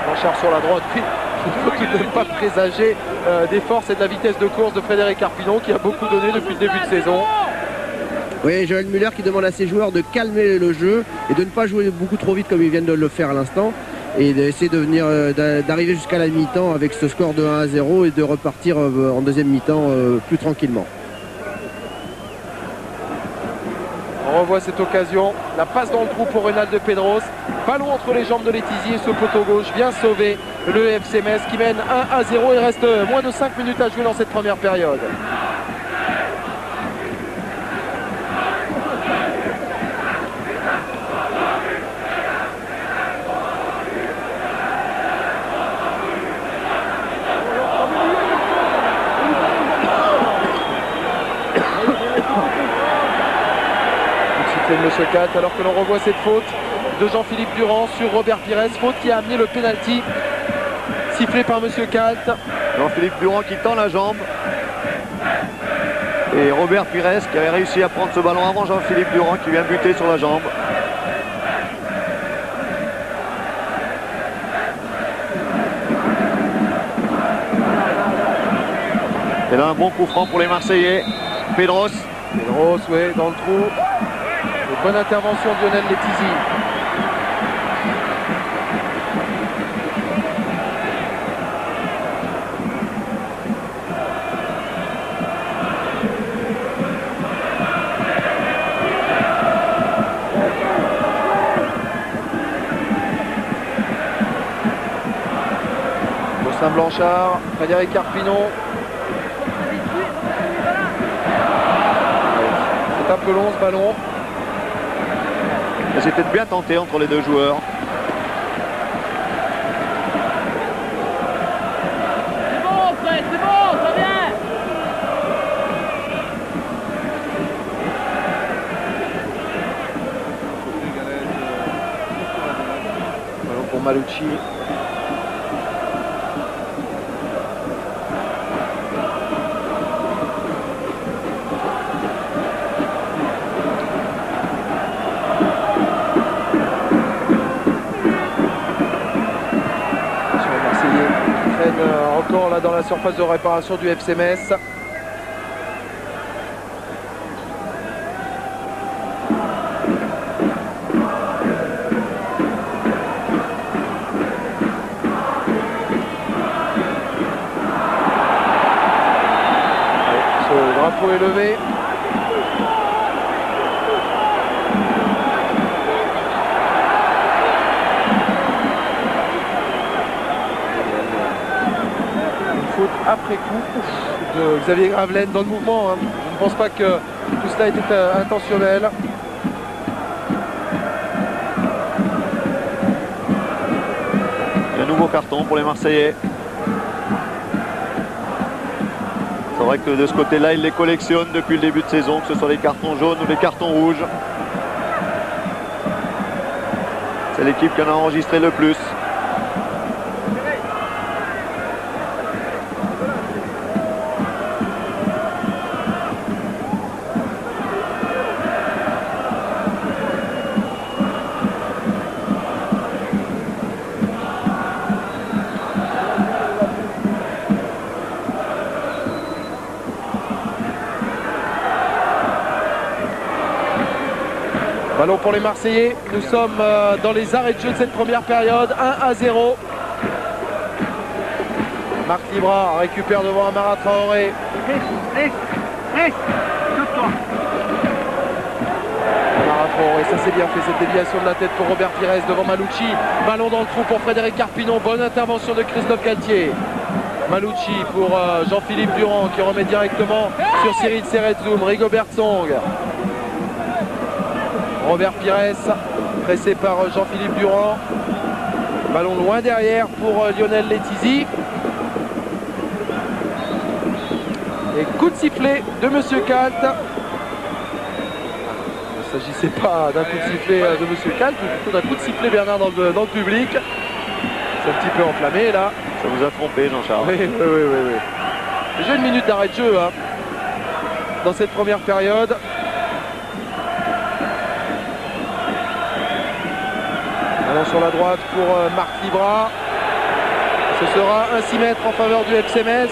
Blanchard sur la droite. Oui, il ne faut tout de même pas présager des forces et de la vitesse de course de Frédéric Carpinon, qui a beaucoup donné depuis le début de saison. Oui, Joël Muller qui demande à ses joueurs de calmer le jeu et de ne pas jouer beaucoup trop vite comme ils viennent de le faire à l'instant, et d'essayer d'arriver jusqu'à la mi-temps avec ce score de 1-0 et de repartir en deuxième mi-temps plus tranquillement. On revoit cette occasion, la passe dans le trou pour Reynald Pedros, ballon entre les jambes de Letizy et ce poteau gauche vient sauver le FC Metz qui mène 1-0. Il reste moins de 5 minutes à jouer dans cette première période. Monsieur 4, alors que l'on revoit cette faute de Jean-Philippe Durand sur Robert Pires. Faute qui a amené le pénalty sifflé par Monsieur Kalt. Jean-Philippe Durand qui tend la jambe. Et Robert Pires qui avait réussi à prendre ce ballon avant Jean-Philippe Durand qui vient buter sur la jambe. Et là un bon coup franc pour les Marseillais. Pedros. Pedros, oui, dans le trou. Et bonne intervention de Lionel Letizy. Blanchard, Frédéric Carpinon. C'est un peu long ce ballon. C'était bien tenté entre les deux joueurs. C'est bon Fred, c'est bon, ça vient. Ballon pour Malucci. Encore là dans la surface de réparation du FC Metz. Ce drapeau est levé. Après coup de Xavier Gravelaine dans le mouvement. Je ne pense pas que tout cela était intentionnel. Un nouveau carton pour les Marseillais. C'est vrai que de ce côté-là, ils les collectionnent depuis le début de saison, que ce soit les cartons jaunes ou les cartons rouges. C'est l'équipe qui en a enregistré le plus. Ballon pour les Marseillais. Nous sommes dans les arrêts de jeu de cette première période. 1-0. Marc Libra récupère devant Amara Traoré. Amara Traoré, ça c'est bien fait. Cette déviation de la tête pour Robert Pires devant Malucci. Ballon dans le trou pour Frédéric Carpinon. Bonne intervention de Christophe Galtier. Malucci pour Jean-Philippe Durand qui remet directement sur Cyril Serretzoum. Rigobert Song. Robert Pires, pressé par Jean-Philippe Durand. Ballon loin derrière pour Lionel Letizy. Et coup de sifflet de Monsieur Kalt. Il ne s'agissait pas d'un coup de sifflet de Monsieur Kalt, mais plutôt d'un coup de sifflet Bernard dans le public. C'est un petit peu enflammé là. Ça vous a trompé Jean-Charles. Oui. Déjà une minute d'arrêt de jeu hein, dans cette première période. Ballon sur la droite pour Marc Libra. Ce sera un 6 mètres en faveur du FC Metz.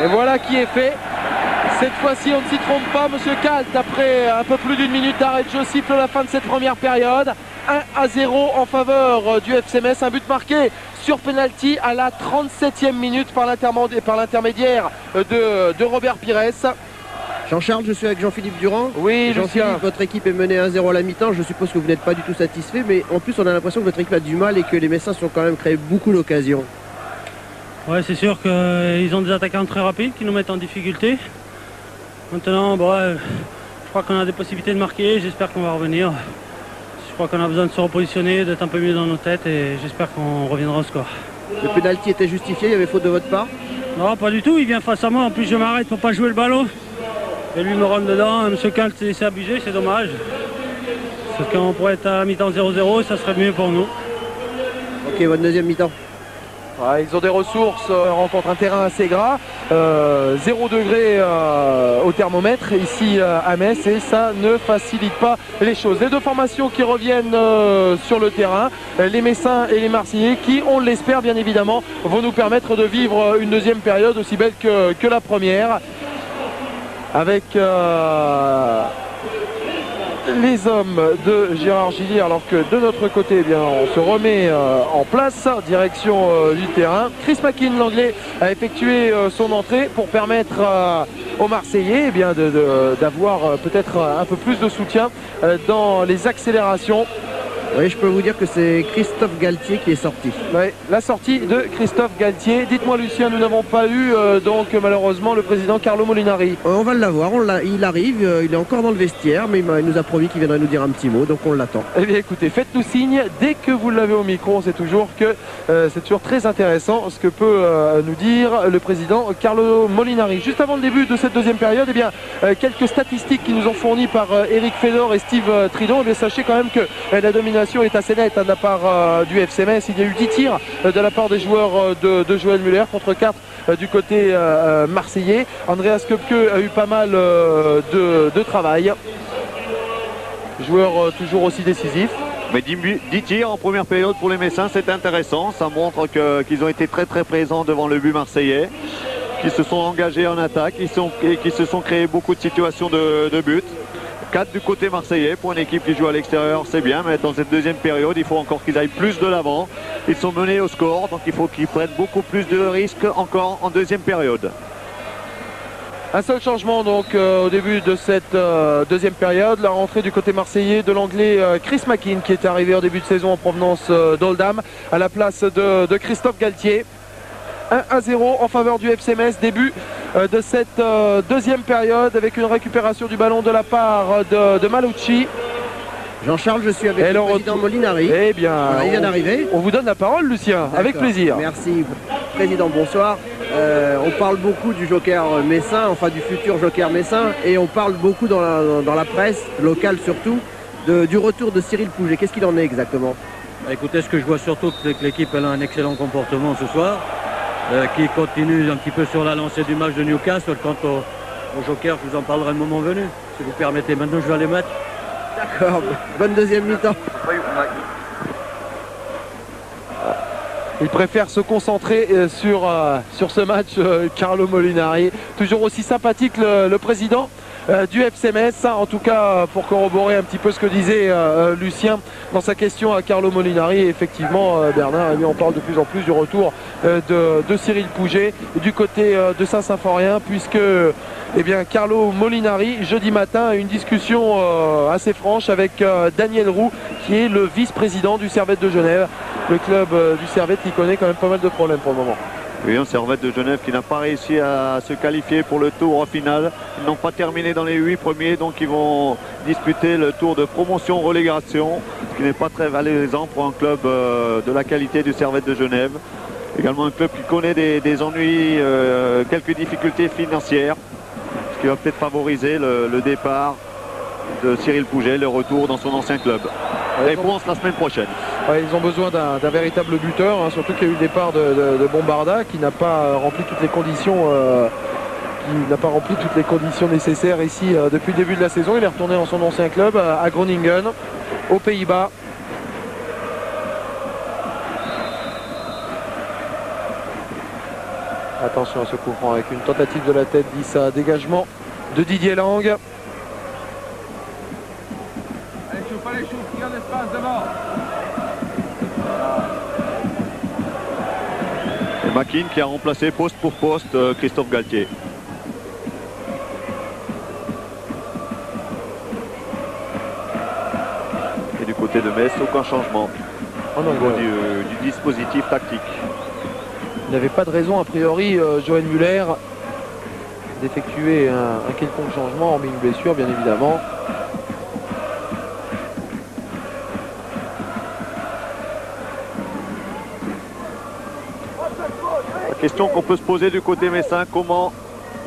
Et voilà qui est fait. Cette fois-ci, on ne s'y trompe pas. Monsieur Kalt, après un peu plus d'une minute d'arrêt de jeu, siffle la fin de cette première période. 1-0 en faveur du FC Metz. Un but marqué sur penalty à la 37e minute par l'intermédiaire de Robert Pires. Jean-Charles, je suis avec Jean-Philippe Durand. Oui, Jean-Philippe, votre équipe est menée 1-0 à la mi-temps. Je suppose que vous n'êtes pas du tout satisfait, mais en plus, on a l'impression que votre équipe a du mal et que les Messins ont quand même créé beaucoup d'occasions. Ouais, c'est sûr qu'ils ont des attaquants très rapides qui nous mettent en difficulté. Maintenant, je crois qu'on a des possibilités de marquer, j'espère qu'on va revenir. Je crois qu'on a besoin de se repositionner, d'être un peu mieux dans nos têtes et j'espère qu'on reviendra au score. Le pénalty était justifié, il y avait faute de votre part? Non, pas du tout, il vient face à moi, en plus je m'arrête pour pas jouer le ballon. Et lui me rentre dedans, M. Kalt s'est laissé abuser, c'est dommage. Parce qu'on pourrait être à la mi-temps 0-0, ça serait mieux pour nous. Ok, votre deuxième mi-temps. Ouais, ils ont des ressources, rencontrent un terrain assez gras, 0 degré au thermomètre ici à Metz et ça ne facilite pas les choses. Les deux formations qui reviennent sur le terrain, les Messins et les Marseillais qui, on l'espère bien évidemment, vont nous permettre de vivre une deuxième période aussi belle que la première avec les hommes de Gérard Gillier, alors que de notre côté, eh bien, on se remet en place, direction du terrain. Chris McKean, l'anglais, a effectué son entrée pour permettre aux Marseillais eh bien, d'avoir peut-être un peu plus de soutien dans les accélérations. Oui, je peux vous dire que c'est Christophe Galtier qui est sorti. Ouais, la sortie de Christophe Galtier. Dites-moi Lucien, nous n'avons pas eu donc malheureusement le président Carlo Molinari. On va l'avoir, il arrive, il est encore dans le vestiaire, mais il nous a promis qu'il viendrait nous dire un petit mot, donc on l'attend. Eh bien écoutez, faites-nous signe dès que vous l'avez au micro, c'est toujours très intéressant ce que peut nous dire le président Carlo Molinari. Juste avant le début de cette deuxième période, eh bien, quelques statistiques qui nous ont fournies par Eric Fedor et Steve Tridon. Eh bien, sachez quand même que la domination est assez nette de la part du FC Metz. Il y a eu 10 tirs de la part des joueurs de Joël Muller contre 4 du côté marseillais. Andreas Köpke a eu pas mal de travail. Joueur toujours aussi décisif. Mais 10 tirs en première période pour les Messins, c'est intéressant. Ça montre qu'ils ont été très présents devant le but marseillais, qu'ils se sont engagés en attaque et qui se sont créés beaucoup de situations de but. 4 du côté marseillais pour une équipe qui joue à l'extérieur, c'est bien, mais dans cette deuxième période, il faut encore qu'ils aillent plus de l'avant. Ils sont menés au score, donc il faut qu'ils prennent beaucoup plus de risques encore en deuxième période. Un seul changement donc au début de cette deuxième période, la rentrée du côté marseillais de l'anglais Chris McKean qui est arrivé en début de saison en provenance d'Oldham à la place de Christophe Galtier. 1-0 en faveur du FC Metz, début de cette deuxième période avec une récupération du ballon de la part de Malucci. Jean-Charles, je suis avec le président Molinari. Eh bien, voilà, il vient d'arriver. On vous donne la parole, Lucien, avec plaisir. Merci, président, bonsoir. On parle beaucoup du joker messin, enfin du futur joker messin, et on parle beaucoup dans la presse, locale surtout, du retour de Cyril Pouget. Qu'est-ce qu'il en est exactement? Écoutez, ce que je vois surtout, c'est que l'équipe a un excellent comportement ce soir, qui continue un petit peu sur la lancée du match de Newcastle. Quant au joker, je vous en parlerai le moment venu, si vous permettez. Maintenant, je vais aller mettre. D'accord, bonne deuxième mi-temps. Il préfère se concentrer sur ce match, Carlo Molinari. Toujours aussi sympathique le président du FC Metz, en tout cas pour corroborer un petit peu ce que disait Lucien dans sa question à Carlo Molinari. Et effectivement, Bernard, on parle de plus en plus du retour de Cyril Pouget du côté de Saint-Symphorien, puisque eh bien, Carlo Molinari, jeudi matin, a eu une discussion assez franche avec Daniel Roux, qui est le vice-président du Servette de Genève, le club du Servette qui connaît quand même pas mal de problèmes pour le moment. Oui, un Servette de Genève qui n'a pas réussi à se qualifier pour le tour final. Ils n'ont pas terminé dans les 8 premiers, donc ils vont disputer le tour de promotion-relégation, ce qui n'est pas très valorisant pour un club de la qualité du Servette de Genève. Également un club qui connaît des ennuis, quelques difficultés financières, ce qui va peut-être favoriser le départ de Cyril Pouget, le retour dans son ancien club. Réponse la semaine prochaine. Ouais, ils ont besoin d'un véritable buteur, surtout qu'il y a eu le départ de Bombarda qui n'a pas rempli toutes les conditions nécessaires ici depuis le début de la saison. Il est retourné dans son ancien club à Groningen, aux Pays-Bas. Attention à ce coup franc avec une tentative de la tête d'Issa, dégagement de Didier Lang. Et McKean qui a remplacé poste pour poste Christophe Galtier. Et du côté de Metz, aucun changement au niveau du dispositif tactique. Il n'avait pas de raison, a priori, Joël Muller, d'effectuer un quelconque changement, hormis une blessure bien évidemment. La question qu'on peut se poser du côté messin, comment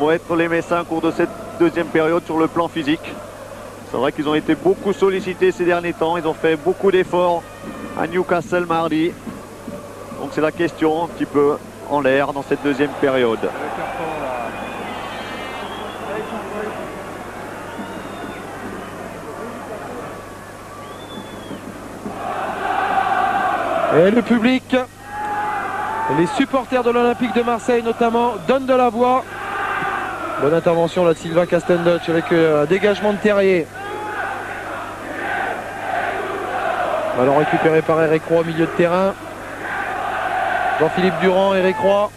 vont être les Messins au cours de cette deuxième période sur le plan physique? C'est vrai qu'ils ont été beaucoup sollicités ces derniers temps, ils ont fait beaucoup d'efforts à Newcastle mardi. Donc c'est la question un petit peu en l'air dans cette deuxième période. Et le public, les supporters de l'Olympique de Marseille notamment, donnent de la voix. Bonne intervention là de Sylvain Castendutch avec un dégagement de Terrier. Ballon récupéré par Eric Roy au milieu de terrain. Jean-Philippe Durand, Eric Roy.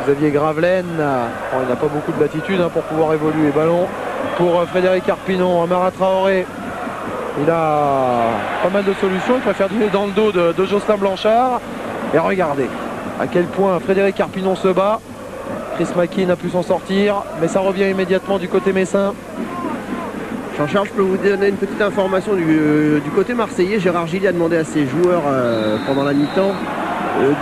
Xavier Gravelaine. Bon, il n'a pas beaucoup de latitude pour pouvoir évoluer. Ballon pour Frédéric Arpinon. Amara Traoré. Il a pas mal de solutions. Il préfère donner dans le dos de Jocelyn Blanchard. Et regardez à quel point Frédéric Arpinon se bat. Chris Mackin a pu s'en sortir. Mais ça revient immédiatement du côté messin. Jean-Charles, je peux vous donner une petite information du côté marseillais. Gérard Gilly a demandé à ses joueurs pendant la mi-temps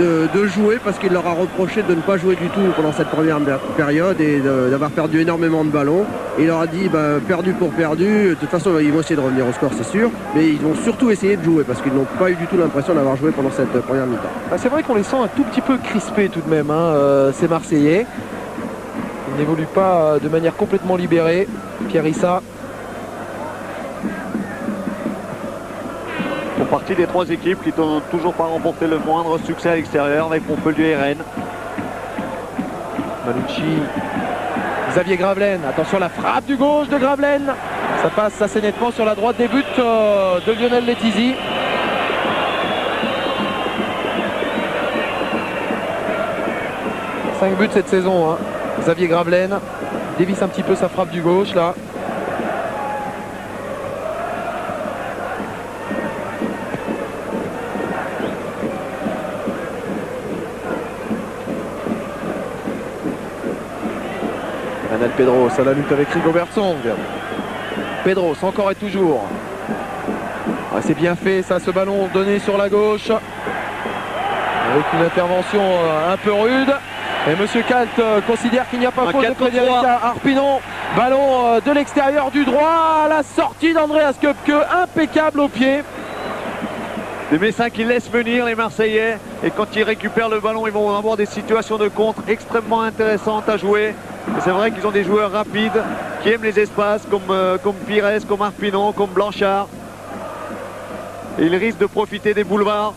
de jouer parce qu'il leur a reproché de ne pas jouer du tout pendant cette première période et d'avoir perdu énormément de ballons. Et il leur a dit perdu pour perdu, de toute façon ils vont essayer de revenir au score c'est sûr, mais ils vont surtout essayer de jouer parce qu'ils n'ont pas eu du tout l'impression d'avoir joué pendant cette première mi-temps. C'est vrai qu'on les sent un tout petit peu crispés tout de même, ces Marseillais. Ils n'évoluent pas de manière complètement libérée. Pierre Issa. Font partie des trois équipes qui n'ont toujours pas remporté le moindre succès à l'extérieur avec Montpellier et Rennes. Manucci, Xavier Gravelaine, attention à la frappe du gauche de Gravelaine. Ça passe assez nettement sur la droite des buts de Lionel Letizy. Cinq buts cette saison, Xavier Gravelaine dévisse un petit peu sa frappe du gauche là. Manel Pedros à la lutte avec Rigobert Song. Pedros encore et toujours. C'est bien fait ça, ce ballon donné sur la gauche. Avec une intervention un peu rude. Et Monsieur Kalt considère qu'il n'y a pas faute de Frédéric Arpinon. Ballon de l'extérieur du droit. La sortie d'Andreas Köpke, impeccable au pied. Les Messins qui laissent venir les Marseillais. Et quand ils récupèrent le ballon, ils vont avoir des situations de contre extrêmement intéressantes à jouer. C'est vrai qu'ils ont des joueurs rapides qui aiment les espaces comme Pires, comme Arpinon, comme Blanchard. Et ils risquent de profiter des boulevards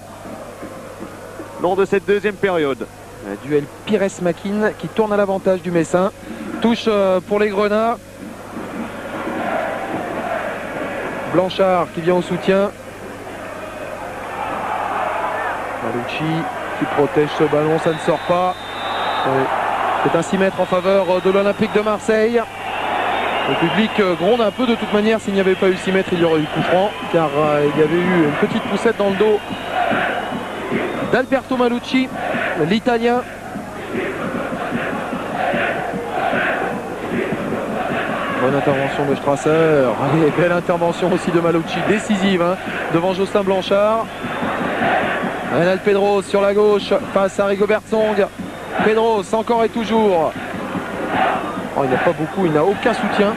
lors de cette deuxième période. Un duel Pires-Mackin qui tourne à l'avantage du Messin. Touche pour les Grenats. Blanchard qui vient au soutien. Malucci qui protège ce ballon, ça ne sort pas. C'est un 6 mètres en faveur de l'Olympique de Marseille. Le public gronde un peu de toute manière. S'il n'y avait pas eu 6 mètres, il y aurait eu coup franc, car il y avait eu une petite poussette dans le dos d'Alberto Malucci, l'Italien. Bonne intervention de Strasser. Allez, belle intervention aussi de Malucci, décisive devant Jocelyn Blanchard. Renal Pedros sur la gauche, passe à Rigobert Song. Pedros encore et toujours. Il n'a pas beaucoup, il n'a aucun soutien.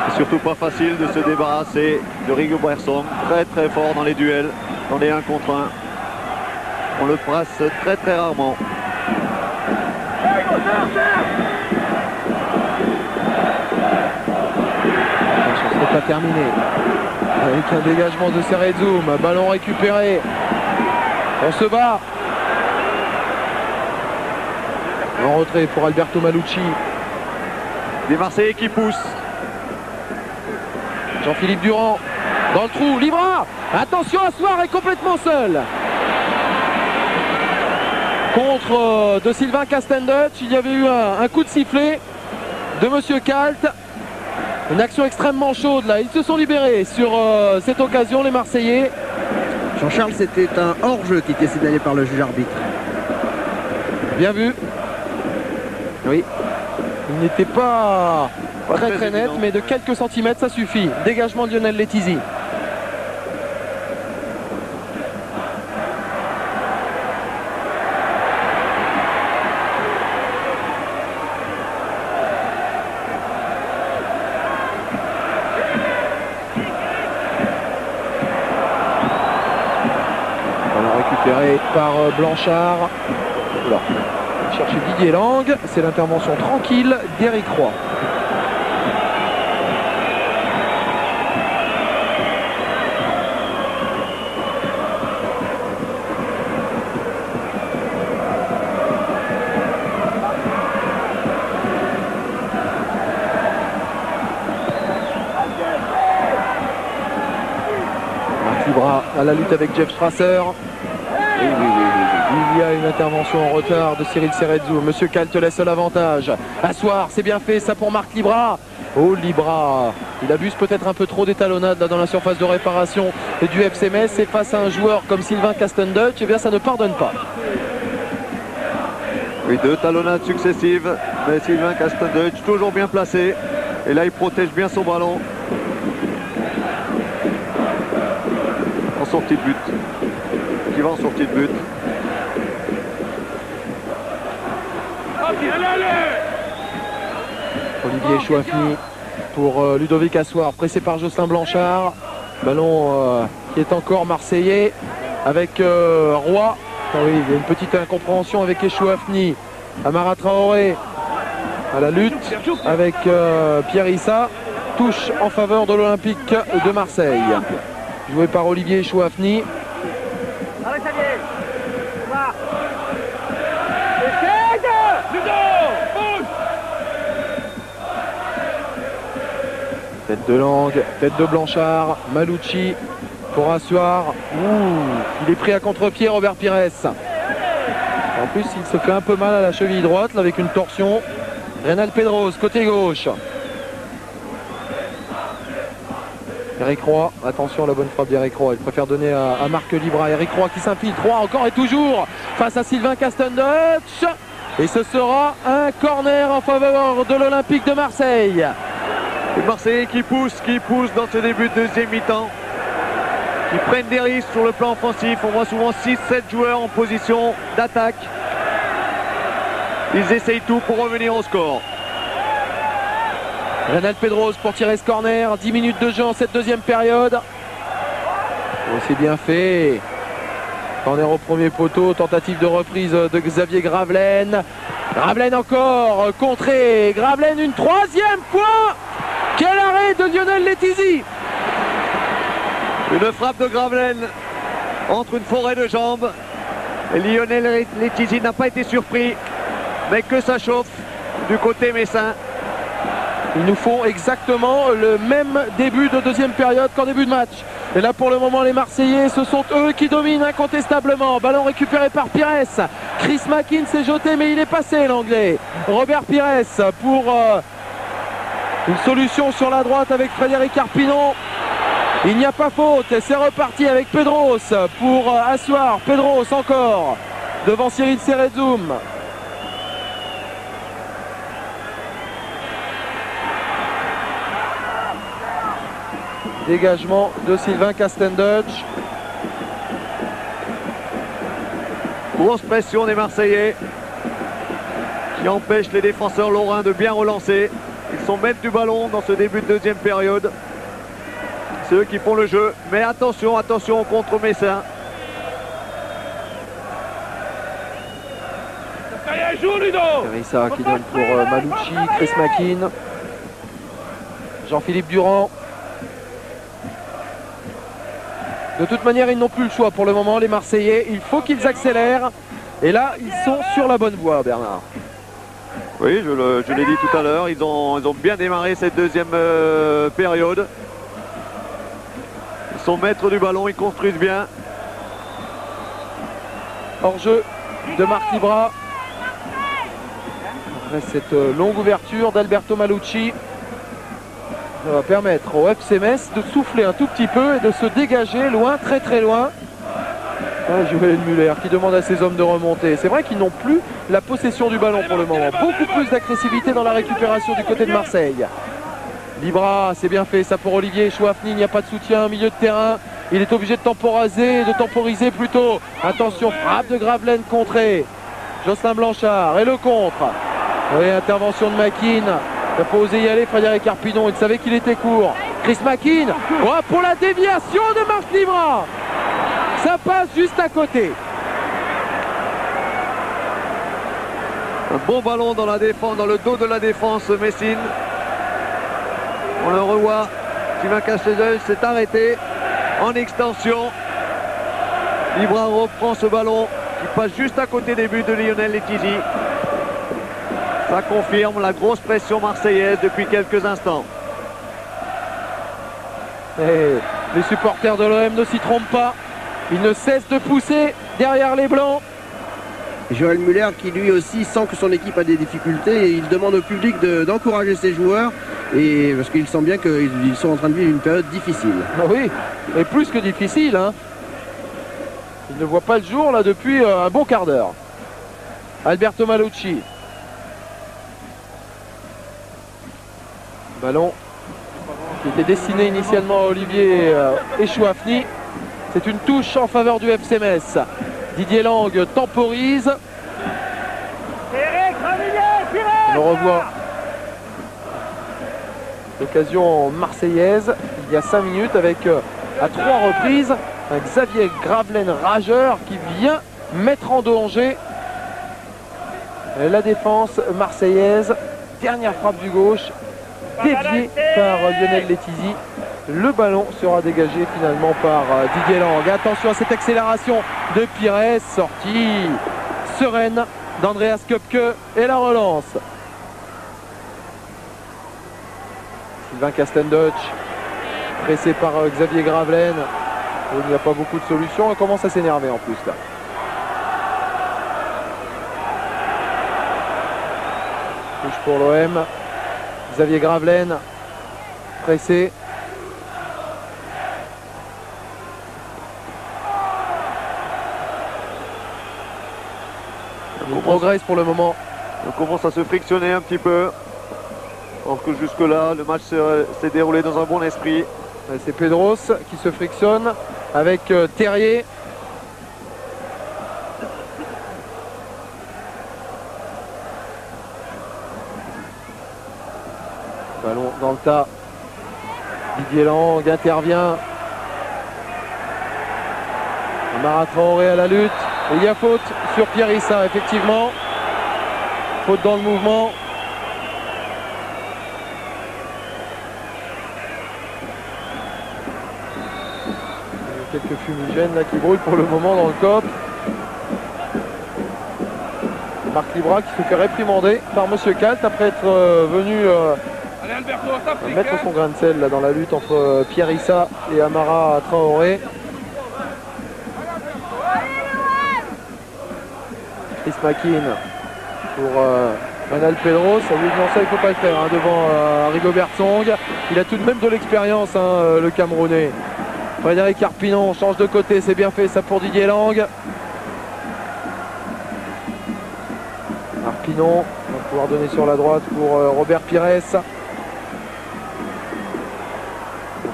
C'est surtout pas facile de se débarrasser de Rigobert Song. Très très fort dans les duels, dans les 1 contre 1. On le passe très très rarement. Attention, ce n'est pas terminé. Avec un dégagement de Serezzoum, ballon récupéré. On se bat. En retrait pour Alberto Malucci. Les Marseillais qui poussent. Jean-Philippe Durand dans le trou. Livra. Attention, Assoir est complètement seul. Contre de Sylvain Castendutch. Il y avait eu un coup de sifflet de Monsieur Kalt. Une action extrêmement chaude là. Ils se sont libérés sur cette occasion, les Marseillais. Jean-Charles, c'était un hors-jeu qui était signalé par le juge arbitre. Bien vu. Oui, il n'était pas très net, mais de quelques centimètres ça suffit. Dégagement de Lionel Letizy. Récupéré par Blanchard. Oula. Chercher Didier Lang, c'est l'intervention tranquille d'Éric Roy. Marc Libra à la lutte avec Jeff Strasser. Il y a une intervention en retard de Cyril Seredzou. Monsieur Cal te laisse l'avantage. Asseoir, c'est bien fait ça pour Marc Libra. Oh Libra, il abuse peut-être un peu trop des talonnades là dans la surface de réparation du FC Metz. Et face à un joueur comme Sylvain Castendutch, eh bien ça ne pardonne pas. Oui, 2 talonnades successives. Mais Sylvain Castendutch toujours bien placé. Et là il protège bien son ballon. En sortie de but. Qui va en sortie de but. Olivier Chouafny pour Ludovic Asseoir, pressé par Jocelyn Blanchard. Ballon qui est encore marseillais avec Roy. Ah oui, il y a une petite incompréhension avec Chouafny. Amara Traoré à la lutte avec Pierre Issa. Touche en faveur de l'Olympique de Marseille. Joué par Olivier Chouafny. Tête de Lang, tête de Blanchard, Malucci pour Asseoir. Il est pris à contre-pied Robert Pires. En plus il se fait un peu mal à la cheville droite là, avec une torsion. Reynald Pedros, côté gauche. Éric Roy, attention à la bonne frappe d'Éric Roy. Il préfère donner à Marc Libra. Éric Roy qui s'infiltre, Roy encore et toujours face à Sylvain Castendutch. Et ce sera un corner en faveur de l'Olympique de Marseille. Les Marseillais qui poussent dans ce début de deuxième mi-temps, qui prennent des risques sur le plan offensif. On voit souvent 6-7 joueurs en position d'attaque. Ils essayent tout pour revenir au score. Reynald Pedros pour tirer ce corner. 10 minutes de jeu en cette deuxième période. Oh, c'est bien fait. Corner au premier poteau, tentative de reprise de Xavier Gravelaine. Gravelaine encore, contré. Gravelaine une troisième fois. Quel arrêt de Lionel Letizy. Une frappe de Gravelaine entre une forêt de jambes. Et Lionel Letizy n'a pas été surpris. Mais que ça chauffe du côté messin. Ils nous font exactement le même début de deuxième période qu'en début de match. Et là pour le moment les Marseillais, ce sont eux qui dominent incontestablement. Ballon récupéré par Pires. Chris Mackin s'est jeté mais il est passé l'anglais. Robert Pires pour une solution sur la droite avec Frédéric Arpinon. Il n'y a pas faute. C'est reparti avec Pedros pour Asseoir. Pedros encore devant Cyril Serezoum. Dégagement de Sylvain Castendutch. Grosse pression des Marseillais qui empêche les défenseurs lorrains de bien relancer. Ils sont maîtres du ballon dans ce début de deuxième période. C'est eux qui font le jeu. Mais attention, attention contre Messin. Perissa qui donne pour Malucci, Chris Mackin, Jean-Philippe Durand. De toute manière, ils n'ont plus le choix pour le moment, les Marseillais. Il faut qu'ils accélèrent. Et là, ils sont sur la bonne voie, Bernard. Oui, je l'ai dit tout à l'heure. Ils ont bien démarré cette deuxième période. Ils sont maîtres du ballon, ils construisent bien. Hors-jeu de Marc Libra. Après cette longue ouverture d'Alberto Malucci. Ça va permettre au FC Metz de souffler un tout petit peu et de se dégager loin, très très loin. Joël Muller qui demande à ses hommes de remonter. C'est vrai qu'ils n'ont plus la possession du ballon pour le moment. Beaucoup plus d'agressivité dans la récupération du côté de Marseille. Libra, c'est bien fait, ça pour Olivier Chouafni, il n'y a pas de soutien, milieu de terrain. Il est obligé de temporiser plutôt. Attention, frappe de Gravelaine contrée. Jocelyn Blanchard et le contre. Oui, intervention de Makin. Il n'a pas osé y aller, Frédéric Arpinon. Il savait qu'il était court. Chris Makin, oh, pour la déviation de Marc Libra. Ça passe juste à côté. Un bon ballon dans la défense, dans le dos de la défense Messine. On le revoit. Sylvain Castezel s'est arrêté en extension. Libra reprend ce ballon qui passe juste à côté des buts de Lionel Letizy. Ça confirme la grosse pression marseillaise depuis quelques instants. Et les supporters de l'OM ne s'y trompent pas. Ils ne cessent de pousser derrière les Blancs. Joël Muller qui lui aussi sent que son équipe a des difficultés et il demande au public d'encourager ses joueurs et parce qu'il sent bien qu'ils sont en train de vivre une période difficile. Oui, et plus que difficile, hein. Il ne voit pas le jour là depuis un bon quart d'heure. Alberto Malucci. Ballon qui était destiné initialement à Olivier Chouafni. C'est une touche en faveur du FC Metz. Didier Lang temporise. On le revoit. L'occasion marseillaise il y a 5 minutes avec à 3 reprises un Xavier Gravelaine rageur qui vient mettre en danger la défense marseillaise. Dernière frappe du gauche déviée par Lionel Letizy. Le ballon sera dégagé finalement par Didier Lang. Attention à cette accélération de Pires, sortie sereine d'Andreas Köpke et la relance. Sylvain Castendutch, pressé par Xavier Gravelaine. Il n'y a pas beaucoup de solutions. Il commence à s'énerver en plus là. Touche pour l'OM. Xavier Gravelaine, pressé. Il progresse pour le moment. On commence à se frictionner un petit peu. Alors que jusque-là, le match s'est déroulé dans un bon esprit. C'est Pedros qui se frictionne avec Terrier. Ballon dans le tas. Didier Lang intervient. Amara Traoré à la lutte. Et il y a faute sur Pierre Issa, effectivement. Faute dans le mouvement. Il y a quelques fumigènes là qui brûlent pour le moment dans le COP. Marc Libra qui se fait réprimander par Monsieur Kalt après être venu mettre son grain de sel là, dans la lutte entre Pierre Issa et Amara Traoré. Chris Makin pour Manal Pedros. Ça lui dit non, ça il ne faut pas le faire hein, devant Rigobert Song. Il a tout de même de l'expérience hein, le Camerounais. Frédéric Arpinon change de côté, c'est bien fait ça pour Didier Lang. Arpinon va pouvoir donner sur la droite pour Robert Pires.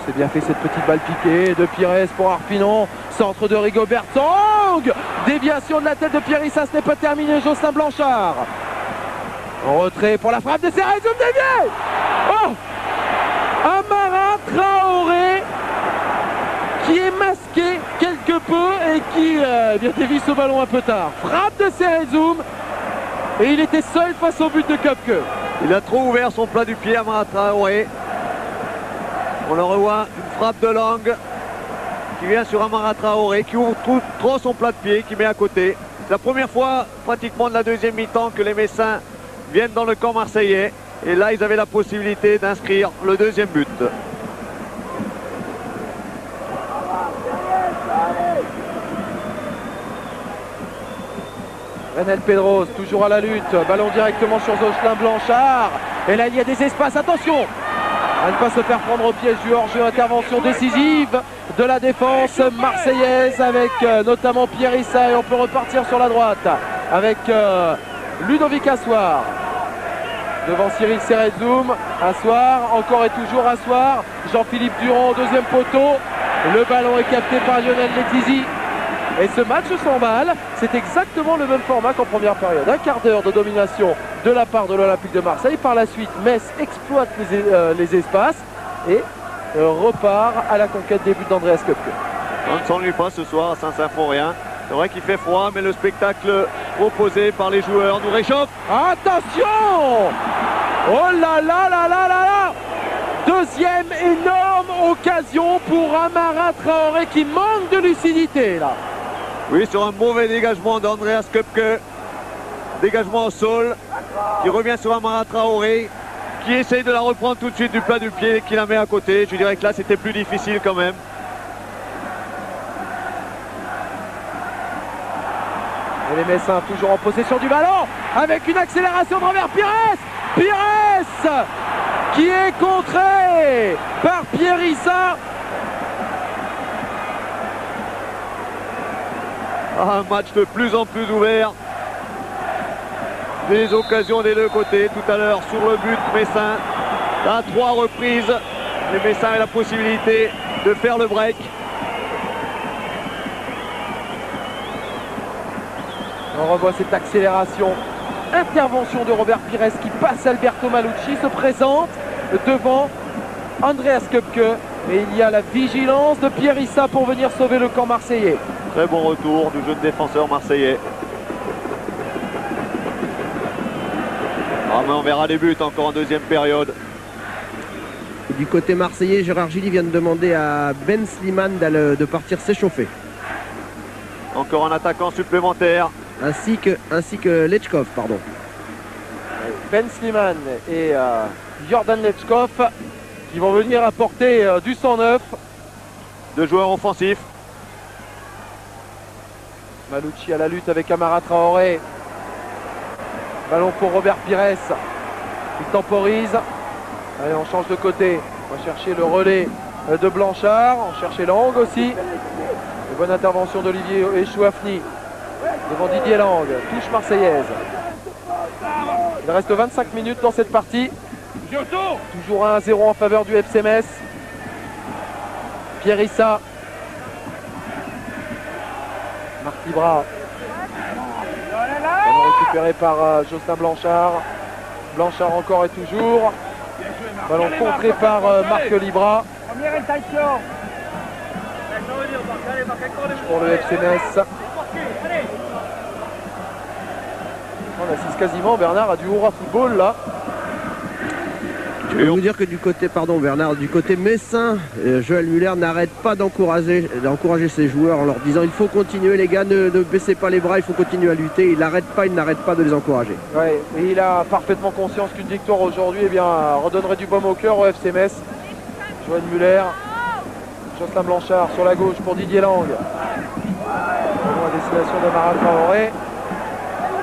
C'est bien fait cette petite balle piquée de Pires pour Arpinon. Centre de Rigobert Song. Déviation de la tête de Pierre Issa, ce n'est pas terminé. Jocelyn Blanchard. En retrait pour la frappe de Serrazoum dévié. Oh, Amara Traoré qui est masqué quelque peu et qui dévie ce ballon un peu tard. Frappe de Serrazoum et il était seul face au but de Köpke. Il a trop ouvert son plat du pied, Amara Traoré. On le revoit, une frappe de Lang qui vient sur Amara Traoré, qui ouvre trop son plat de pied, qui met à côté. C'est la première fois pratiquement de la deuxième mi-temps que les Messins viennent dans le camp marseillais. Et là, ils avaient la possibilité d'inscrire le deuxième but. Renel Pedros, toujours à la lutte. Ballon directement sur Jocelyn Blanchard. Et là, il y a des espaces. Attention! À ne pas se faire prendre au piège du hors-jeu, intervention décisive de la défense marseillaise avec notamment Pierre Issa, et on peut repartir sur la droite avec Ludovic Assoir. Devant Cyril Serezoum, Assoir, encore et toujours Assoir. Jean-Philippe Durand au deuxième poteau. Le ballon est capté par Lionel Letizy. Et ce match s'emballe, c'est exactement le même format qu'en première période. Un quart d'heure de domination de la part de l'Olympique de Marseille. Par la suite, Metz exploite les espaces et repart à la conquête des buts d'Andreas Köpke. On ne s'ennuie pas ce soir à Saint-Symphorien. C'est vrai qu'il fait froid, mais le spectacle proposé par les joueurs nous réchauffe. Attention! Oh là là là là là là! Deuxième énorme occasion pour Amara Traoré qui manque de lucidité là. Oui, sur un mauvais dégagement d'Andreas Köpke. Dégagement au sol, qui revient sur Amara Traoré, qui essaye de la reprendre tout de suite du plat du pied, qui la met à côté. Je dirais que là, c'était plus difficile quand même. Et les Messins toujours en possession du ballon, avec une accélération de Robert Pires. Pires qui est contré par Pierre Issa. Un match de plus en plus ouvert. Des occasions des deux côtés. Tout à l'heure sur le but Messin. À 3 reprises, les Messins ont la possibilité de faire le break. On revoit cette accélération. Intervention de Robert Pires qui passe Alberto Malucci, se présente devant Andreas Köpke. Et il y a la vigilance de Pierre Issa pour venir sauver le camp marseillais. Très bon retour du jeune défenseur marseillais. Ah, mais on verra les buts encore en deuxième période. Et du côté marseillais, Gérard Gilly vient de demander à Ben Slimane de partir s'échauffer. Encore un attaquant supplémentaire. Ainsi que Lechkov, pardon. Ben Slimane et Jordan Lechkov qui vont venir apporter du sang neuf. Deux joueurs offensifs. Malucci à la lutte avec Amara Traoré. Ballon pour Robert Pires. Il temporise. Allez, on change de côté. On va chercher le relais de Blanchard. On cherchait Lang aussi. Une bonne intervention d'Olivier Echouafni devant Didier Lang. Touche marseillaise. Il reste 25 minutes dans cette partie. Toujours 1-0 en faveur du FC Metz. Pierre Issa. Marc Libra. Ballon récupéré par Jocelyn Blanchard. Blanchard encore et toujours. Ballon contré par Marc Libra. Pour le FC Metz. On assiste quasiment, Bernard, à du hurrah football là. Je peux vous dire que du côté, pardon Bernard, du côté messin, Joël Muller n'arrête pas d'encourager ses joueurs en leur disant il faut continuer les gars, ne baissez pas les bras, il faut continuer à lutter. Il n'arrête pas de les encourager. Ouais, et il a parfaitement conscience qu'une victoire aujourd'hui redonnerait du baume au cœur au FC Metz. Joël Muller, Jocelyn Blanchard sur la gauche pour Didier Lang. À destination d'Amara Traoré.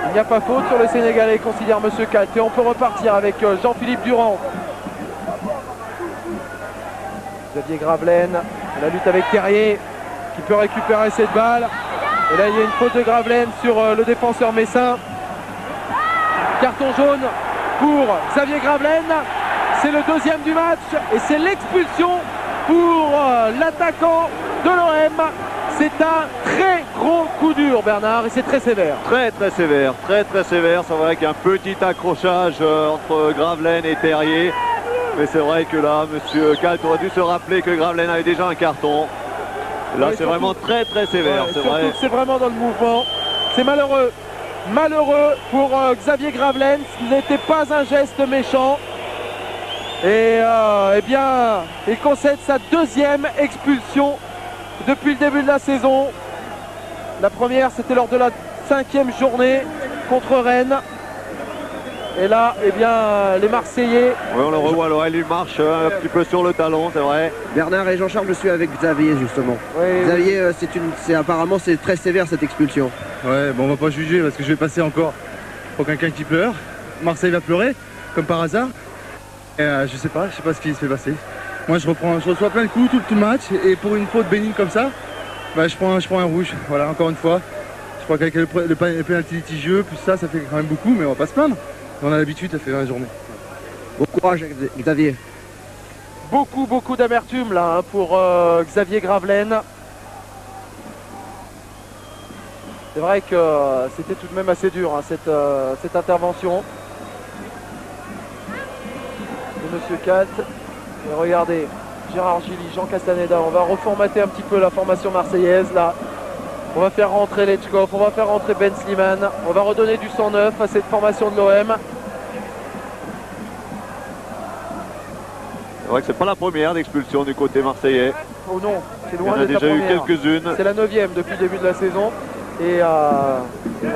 Il n'y a pas faute sur le Sénégalais, considère Monsieur Cat. Et on peut repartir avec Jean-Philippe Durand. Xavier Gravelaine, la lutte avec Terrier qui peut récupérer cette balle. Et là il y a une faute de Gravelaine sur le défenseur messin. Carton jaune pour Xavier Gravelaine. C'est le deuxième du match et c'est l'expulsion pour l'attaquant de l'OM. C'est un très gros coup dur Bernard et c'est très sévère. Très sévère, très sévère. C'est vrai qu'il y a un petit accrochage entre Gravelaine et Terrier. Mais c'est vrai que là, Monsieur Kalt aurait dû se rappeler que Gravelaine avait déjà un carton. Là, c'est vraiment très sévère. Ouais, c'est vrai. C'est vraiment dans le mouvement. C'est malheureux. Malheureux pour Xavier Gravelaine. Ce n'était pas un geste méchant. Et eh bien, il concède sa deuxième expulsion depuis le début de la saison. La première, c'était lors de la 5e journée contre Rennes. Et là, eh bien, les Marseillais... Oui, on le revoit, alors il marche un petit peu sur le talon, c'est vrai. Bernard et Jean-Charles, je suis avec Xavier justement. Oui, Xavier, apparemment c'est très sévère cette expulsion. Ouais, bon on va pas juger parce que je vais passer encore pour quelqu'un qui pleure. Marseille va pleurer, comme par hasard. Je sais pas ce qui s'est passé. Moi je reçois plein de coups tout le match et pour une faute bénigne comme ça, bah, je prends un rouge. Voilà, encore une fois. Je crois qu'avec le penalty litigieux, plus ça fait quand même beaucoup, mais on va pas se plaindre. On a l'habitude, ça fait 20 journées. Bon courage Xavier. Beaucoup d'amertume là hein, pour Xavier Gravelaine. C'est vrai que c'était tout de même assez dur hein, cette intervention de Monsieur Cat. Et regardez, Gérard Gilly, Jean Castaneda, on va reformater un petit peu la formation marseillaise là. On va faire rentrer Lechkov, on va faire rentrer Ben Slimane, on va redonner du sang neuf à cette formation de l'OM. C'est vrai que c'est pas la première d'expulsion du côté marseillais. Oh non, c'est loin d'être la première. Il y en a déjà eu quelques-unes. C'est la 9e depuis le début de la saison. Et dans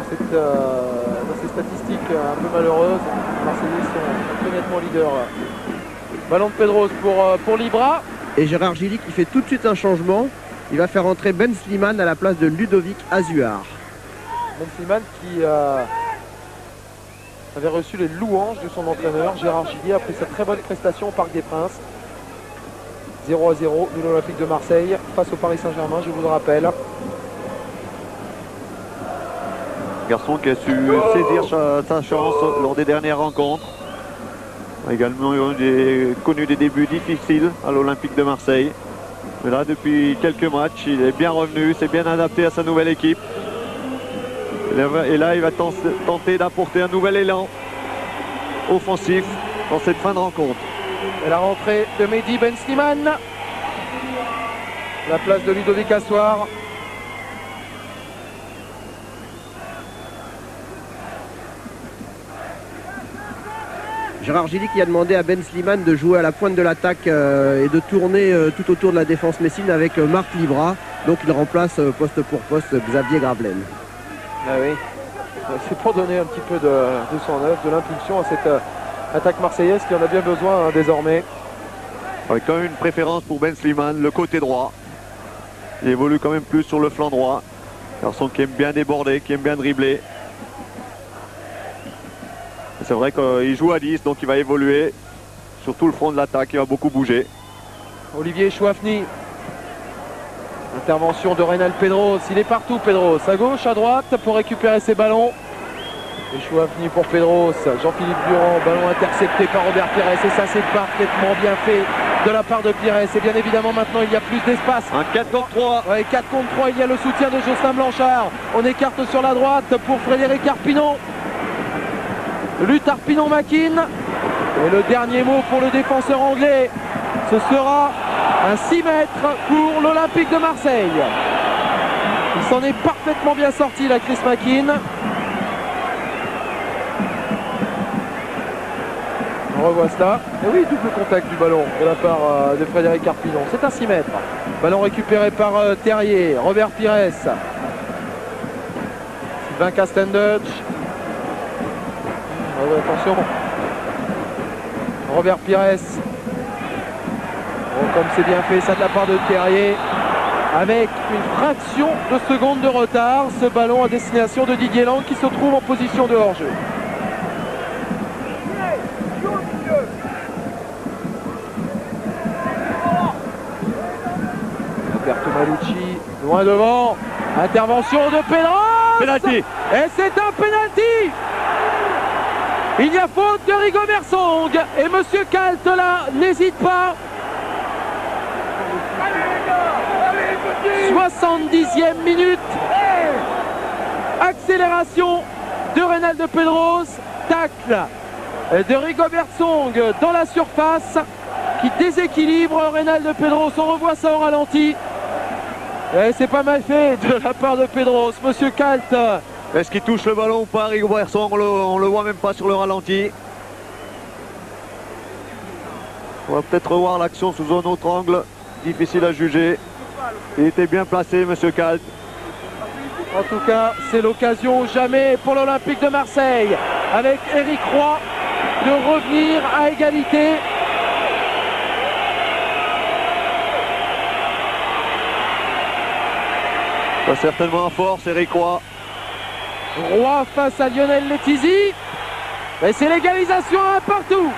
ces statistiques un peu malheureuses, les Marseillais sont nettement leaders. Ballon de Pedros pour Libra. Et Gérard Gilly qui fait tout de suite un changement. Il va faire entrer Ben Slimane à la place de Ludovic Azuar. Ben Slimane qui avait reçu les louanges de son entraîneur Gérard Gilly après sa très bonne prestation au Parc des Princes. 0-0 de l'Olympique de Marseille face au Paris Saint-Germain, je vous le rappelle. Garçon qui a su saisir sa chance lors des dernières rencontres. A également connu des débuts difficiles à l'Olympique de Marseille. Mais là, depuis quelques matchs, il est bien revenu, s'est bien adapté à sa nouvelle équipe. Et là, il va tenter d'apporter un nouvel élan offensif dans cette fin de rencontre. Et la rentrée de Mehdi Ben Slimane. La place de Ludovic Azuar. Gérard Gilly qui a demandé à Ben Slimane de jouer à la pointe de l'attaque et de tourner tout autour de la défense messine avec Marc Libra. Donc il remplace poste pour poste Xavier Gravelaine. Ah oui, c'est pour donner un petit peu de sang neuf, de l'impulsion à cette attaque marseillaise qui en a bien besoin hein, désormais. Avec quand même une préférence pour Ben Slimane, le côté droit. Il évolue quand même plus sur le flanc droit. Garçon qui aime bien déborder, qui aime bien dribbler. C'est vrai qu'il joue à 10, donc il va évoluer sur tout le front de l'attaque, il va beaucoup bouger. Olivier Chouafny. Intervention de Reynald Pedros, il est partout Pedros, à gauche, à droite pour récupérer ses ballons. Et Chouafny pour Pedros, Jean-Philippe Durand, ballon intercepté par Robert Pires et ça c'est parfaitement bien fait de la part de Pires. Et bien évidemment maintenant il y a plus d'espace. Un 4 contre 3. Ouais, 4 contre 3, il y a le soutien de Jocelyn Blanchard. On écarte sur la droite pour Frédéric Arpinon. Lutte Arpinon-Makin. Et le dernier mot pour le défenseur anglais, ce sera un 6 mètres pour l'Olympique de Marseille. Il s'en est parfaitement bien sorti la Chris Makin. On revoit cela. Et oui, double contact du ballon de la part de Frédéric Arpinon. C'est un 6 mètres. Ballon récupéré par Terrier. Robert Pires. Sylvain Castendutch. Attention. Robert Pires. Oh, comme c'est bien fait, ça de la part de Terrier. Avec une fraction de seconde de retard. Ce ballon à destination de Didier Lang qui se trouve en position de hors-jeu. Roberto Malucci, loin devant. Intervention de Pedros. Penalty. Et c'est un penalty. Il y a faute de Rigobert Song. Et Monsieur Kalt là n'hésite pas. 70e minute. Accélération de Reynald Pedros. Tacle de Rigobert Song dans la surface qui déséquilibre Reynald Pedros. On revoit ça au ralenti. Et c'est pas mal fait de la part de Pedros. Monsieur Kalt. Est-ce qu'il touche le ballon ou pas, Rigobert Song? On le voit même pas sur le ralenti. On va peut-être revoir l'action sous un autre angle. Difficile à juger. Il était bien placé, Monsieur Kalt. En tout cas, c'est l'occasion jamais pour l'Olympique de Marseille, avec Éric Roy, de revenir à égalité. Pas certainement en force, Éric Roy. Roy face à Lionel Letizy. Et c'est l'égalisation à un partout.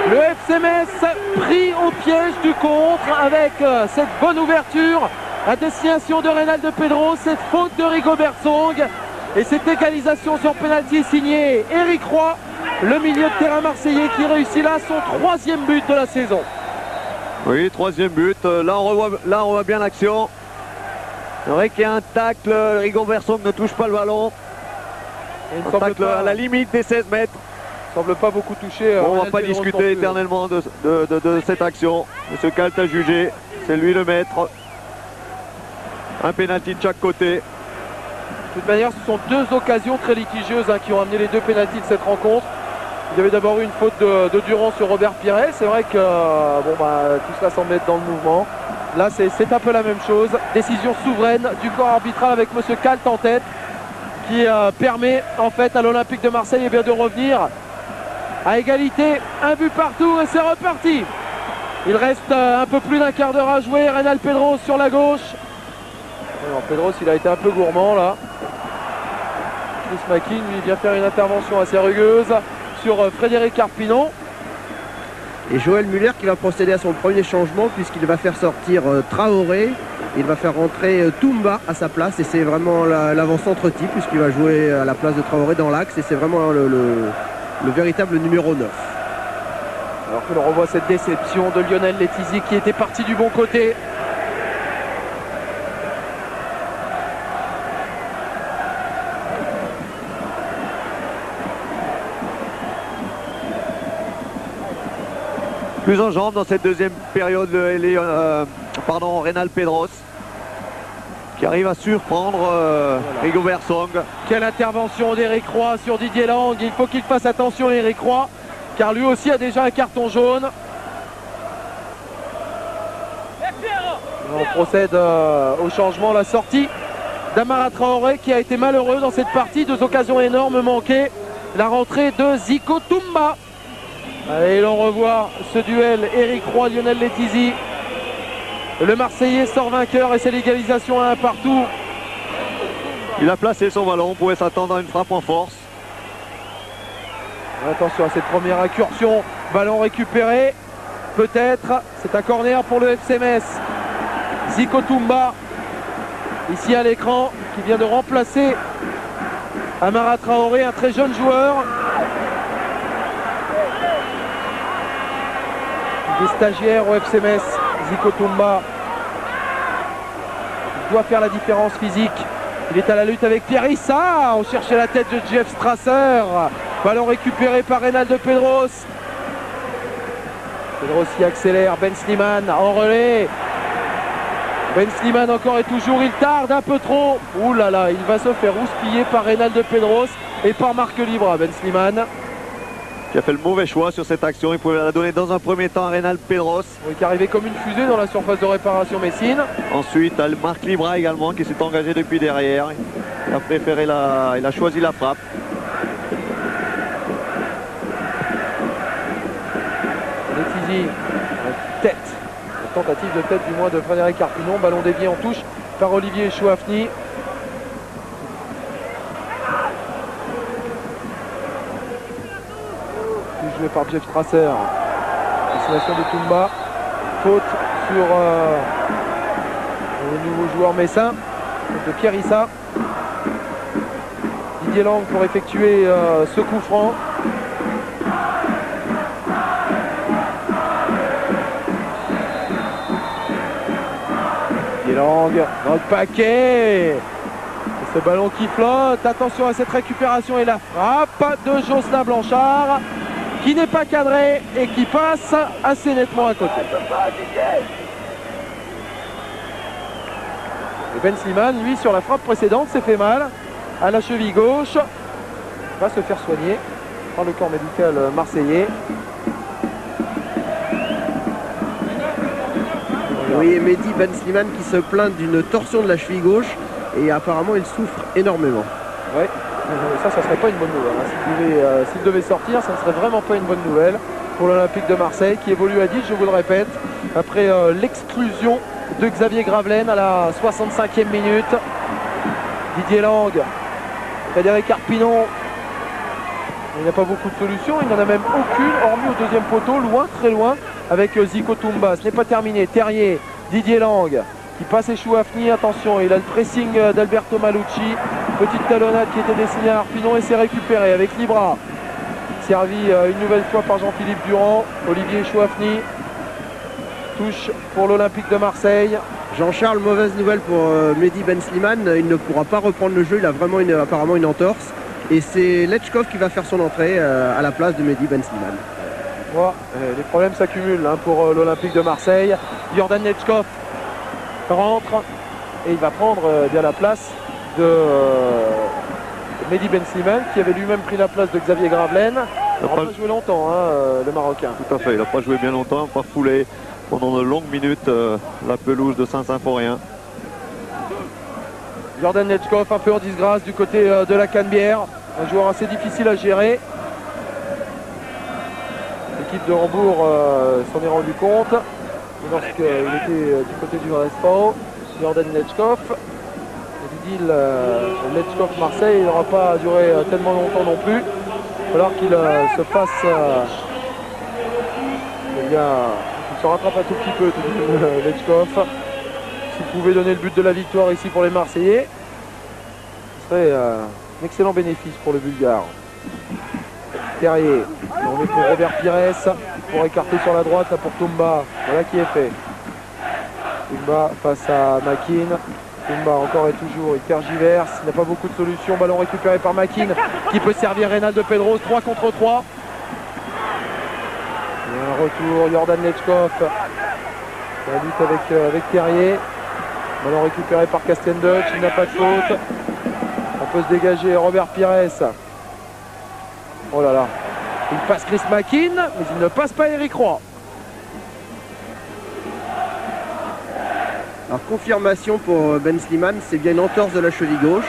Le FC Metz pris au piège du contre avec cette bonne ouverture à destination de Reynald Pedros, cette faute de Rigobert Song et cette égalisation sur penalty signée Eric Roy, le milieu de terrain marseillais qui réussit là son 3e but de la saison. Oui, 3e but. Là on voit bien l'action. C'est vrai qu'il y a un tacle. Rigobert Song ne touche pas le ballon. Un tacle à la limite des 16 mètres. Semble pas beaucoup touché. Bon, on va pas discuter éternellement de cette action. Monsieur Kalt a jugé. C'est lui le maître. Un pénalty de chaque côté. De toute manière, ce sont deux occasions très litigieuses qui ont amené les deux pénaltys de cette rencontre. Il y avait d'abord eu une faute de Durand sur Robert Pires. C'est vrai que tout cela semble être dans le mouvement. Là, c'est un peu la même chose. Décision souveraine du corps arbitral avec monsieur Kalt en tête qui permet en fait à l'Olympique de Marseille de revenir à égalité. Un but partout et c'est reparti. Il reste un peu plus d'un quart d'heure à jouer. Reynald Pedros sur la gauche. Alors, Pedros, il a été un peu gourmand là. Chris Mackin lui vient faire une intervention assez rugueuse sur Frédéric Arpinon. Et Joël Muller qui va procéder à son premier changement puisqu'il va faire sortir Traoré. Il va faire rentrer Toumba à sa place et c'est vraiment l'avant-centre type puisqu'il va jouer à la place de Traoré dans l'axe et c'est vraiment le véritable numéro 9. Alors que l'on revoit cette déception de Lionel Letizy qui était parti du bon côté. Plus en jambes dans cette deuxième période, Reynald Pedros qui arrive à surprendre Rigobert Song. Quelle intervention d'Eric Roy sur Didier Lang. Il faut qu'il fasse attention Eric Roy car lui aussi a déjà un carton jaune. On procède au changement, la sortie d'Amara Traoré qui a été malheureux dans cette partie. Deux occasions énormes manquées. La rentrée de Zico Toumba. Et l'on revoit ce duel Eric Roy, Lionel Letizy. Le Marseillais sort vainqueur et c'est l'égalisation à 1 partout. Il a placé son ballon, on pouvait s'attendre à une frappe en force. Attention à cette première incursion, ballon récupéré. Peut-être, c'est un corner pour le FC Metz. Zico Toumba, ici à l'écran, qui vient de remplacer Amara Traoré, un très jeune joueur. Des stagiaires au FC Metz, Zico Toumba. Il doit faire la différence physique. Il est à la lutte avec Pierre Issa. On cherchait la tête de Jeff Strasser. Ballon récupéré par Reynald Pedros. Pedros qui accélère. Ben Slimane en relais. Ben Slimane encore et toujours. Il tarde un peu trop. Ouh là là, il va se faire houspiller par Reynald Pedros et par Marc Libre. Ben Slimane qui a fait le mauvais choix sur cette action. Il pouvait la donner dans un premier temps à Reynald Pedros. Oui, qui arrivait comme une fusée dans la surface de réparation Messine. Ensuite, à Marc Libra également qui s'est engagé depuis derrière. Il a préféré il a choisi la frappe. Letizy, tête. Une tentative de tête du moins de Frédéric Arpinon. Ballon dévié en touche par Olivier Chouafny. Joué par Jeff Strasser. Destination de Toumba. Faute sur le nouveau joueur messin de Pierre Issa. Didier Lang pour effectuer ce coup franc. Didier Lang dans le paquet. Et ce ballon qui flotte. Attention à cette récupération et la frappe de Jocelyn Blanchard, qui n'est pas cadré et qui passe assez nettement à côté. Et Ben Slimane, lui, sur la frappe précédente, s'est fait mal à la cheville gauche. Il va se faire soigner par le corps médical marseillais. Oui, et Mehdi Ben Slimane qui se plaint d'une torsion de la cheville gauche et apparemment il souffre énormément. Oui. Ça serait pas une bonne nouvelle. S'il devait sortir, ça ne serait vraiment pas une bonne nouvelle pour l'Olympique de Marseille qui évolue à 10, je vous le répète, après l'exclusion de Xavier Gravelaine à la 65e minute. Didier Lang, Frédéric Arpinon, Il n'y a pas beaucoup de solutions, il n'en a même aucune, hormis au deuxième poteau, loin, très loin, avec Zico Toumba. Ce n'est pas terminé. Terrier, Didier Lang, qui passe Chouafni, attention, il a le pressing d'Alberto Malucci. Petite talonnade qui était destinée à Arpinon et c'est récupéré avec Libra. Servi une nouvelle fois par Jean-Philippe Durand. Olivier Chouafni. Touche pour l'Olympique de Marseille. Jean-Charles, mauvaise nouvelle pour Mehdi Ben Slimane. Il ne pourra pas reprendre le jeu, il a vraiment apparemment une entorse. Et c'est Lechkov qui va faire son entrée à la place de Mehdi Ben Slimane. Voilà, les problèmes s'accumulent pour l'Olympique de Marseille. Jordan Lechkov rentre et il va prendre bien la place de Mehdi Ben Slimane, qui avait lui-même pris la place de Xavier Gravelaine. Il n'a pas joué longtemps, le Marocain. Tout à fait, il n'a pas joué bien longtemps, pas foulé pendant de longues minutes la pelouse de Saint-Symphorien. Jordan Lechkov un peu en disgrâce du côté de la Canebière. Un joueur assez difficile à gérer. L'équipe de Hambourg s'en est rendu compte lorsqu'il était du côté du Respo. Jordan Lechkov. Lechkov Marseille, il n'aura pas duré tellement longtemps non plus. Il va falloir qu'il se fasse il se rattrape un tout petit peu Lechkov. S'il pouvait donner le but de la victoire ici pour les Marseillais, ce serait un excellent bénéfice pour le Bulgare. Terrier, on est pour Robert Pires pour écarter sur la droite là pour Toumba. Voilà qui est fait. Toumba face à Makin. Toumba encore et toujours, il tergiverse, il n'a pas beaucoup de solutions. Ballon récupéré par Makin qui peut servir Reynald Pedros, 3 contre 3. Et un retour, Jordan Lechkov. La lutte avec Terrier. Ballon récupéré par Castendutch, il n'a pas de faute. On peut se dégager Robert Pires. Oh là là. Il passe Chris Makin, mais il ne passe pas Eric Roy. Alors confirmation pour Ben Slimane, c'est bien une entorse de la cheville gauche.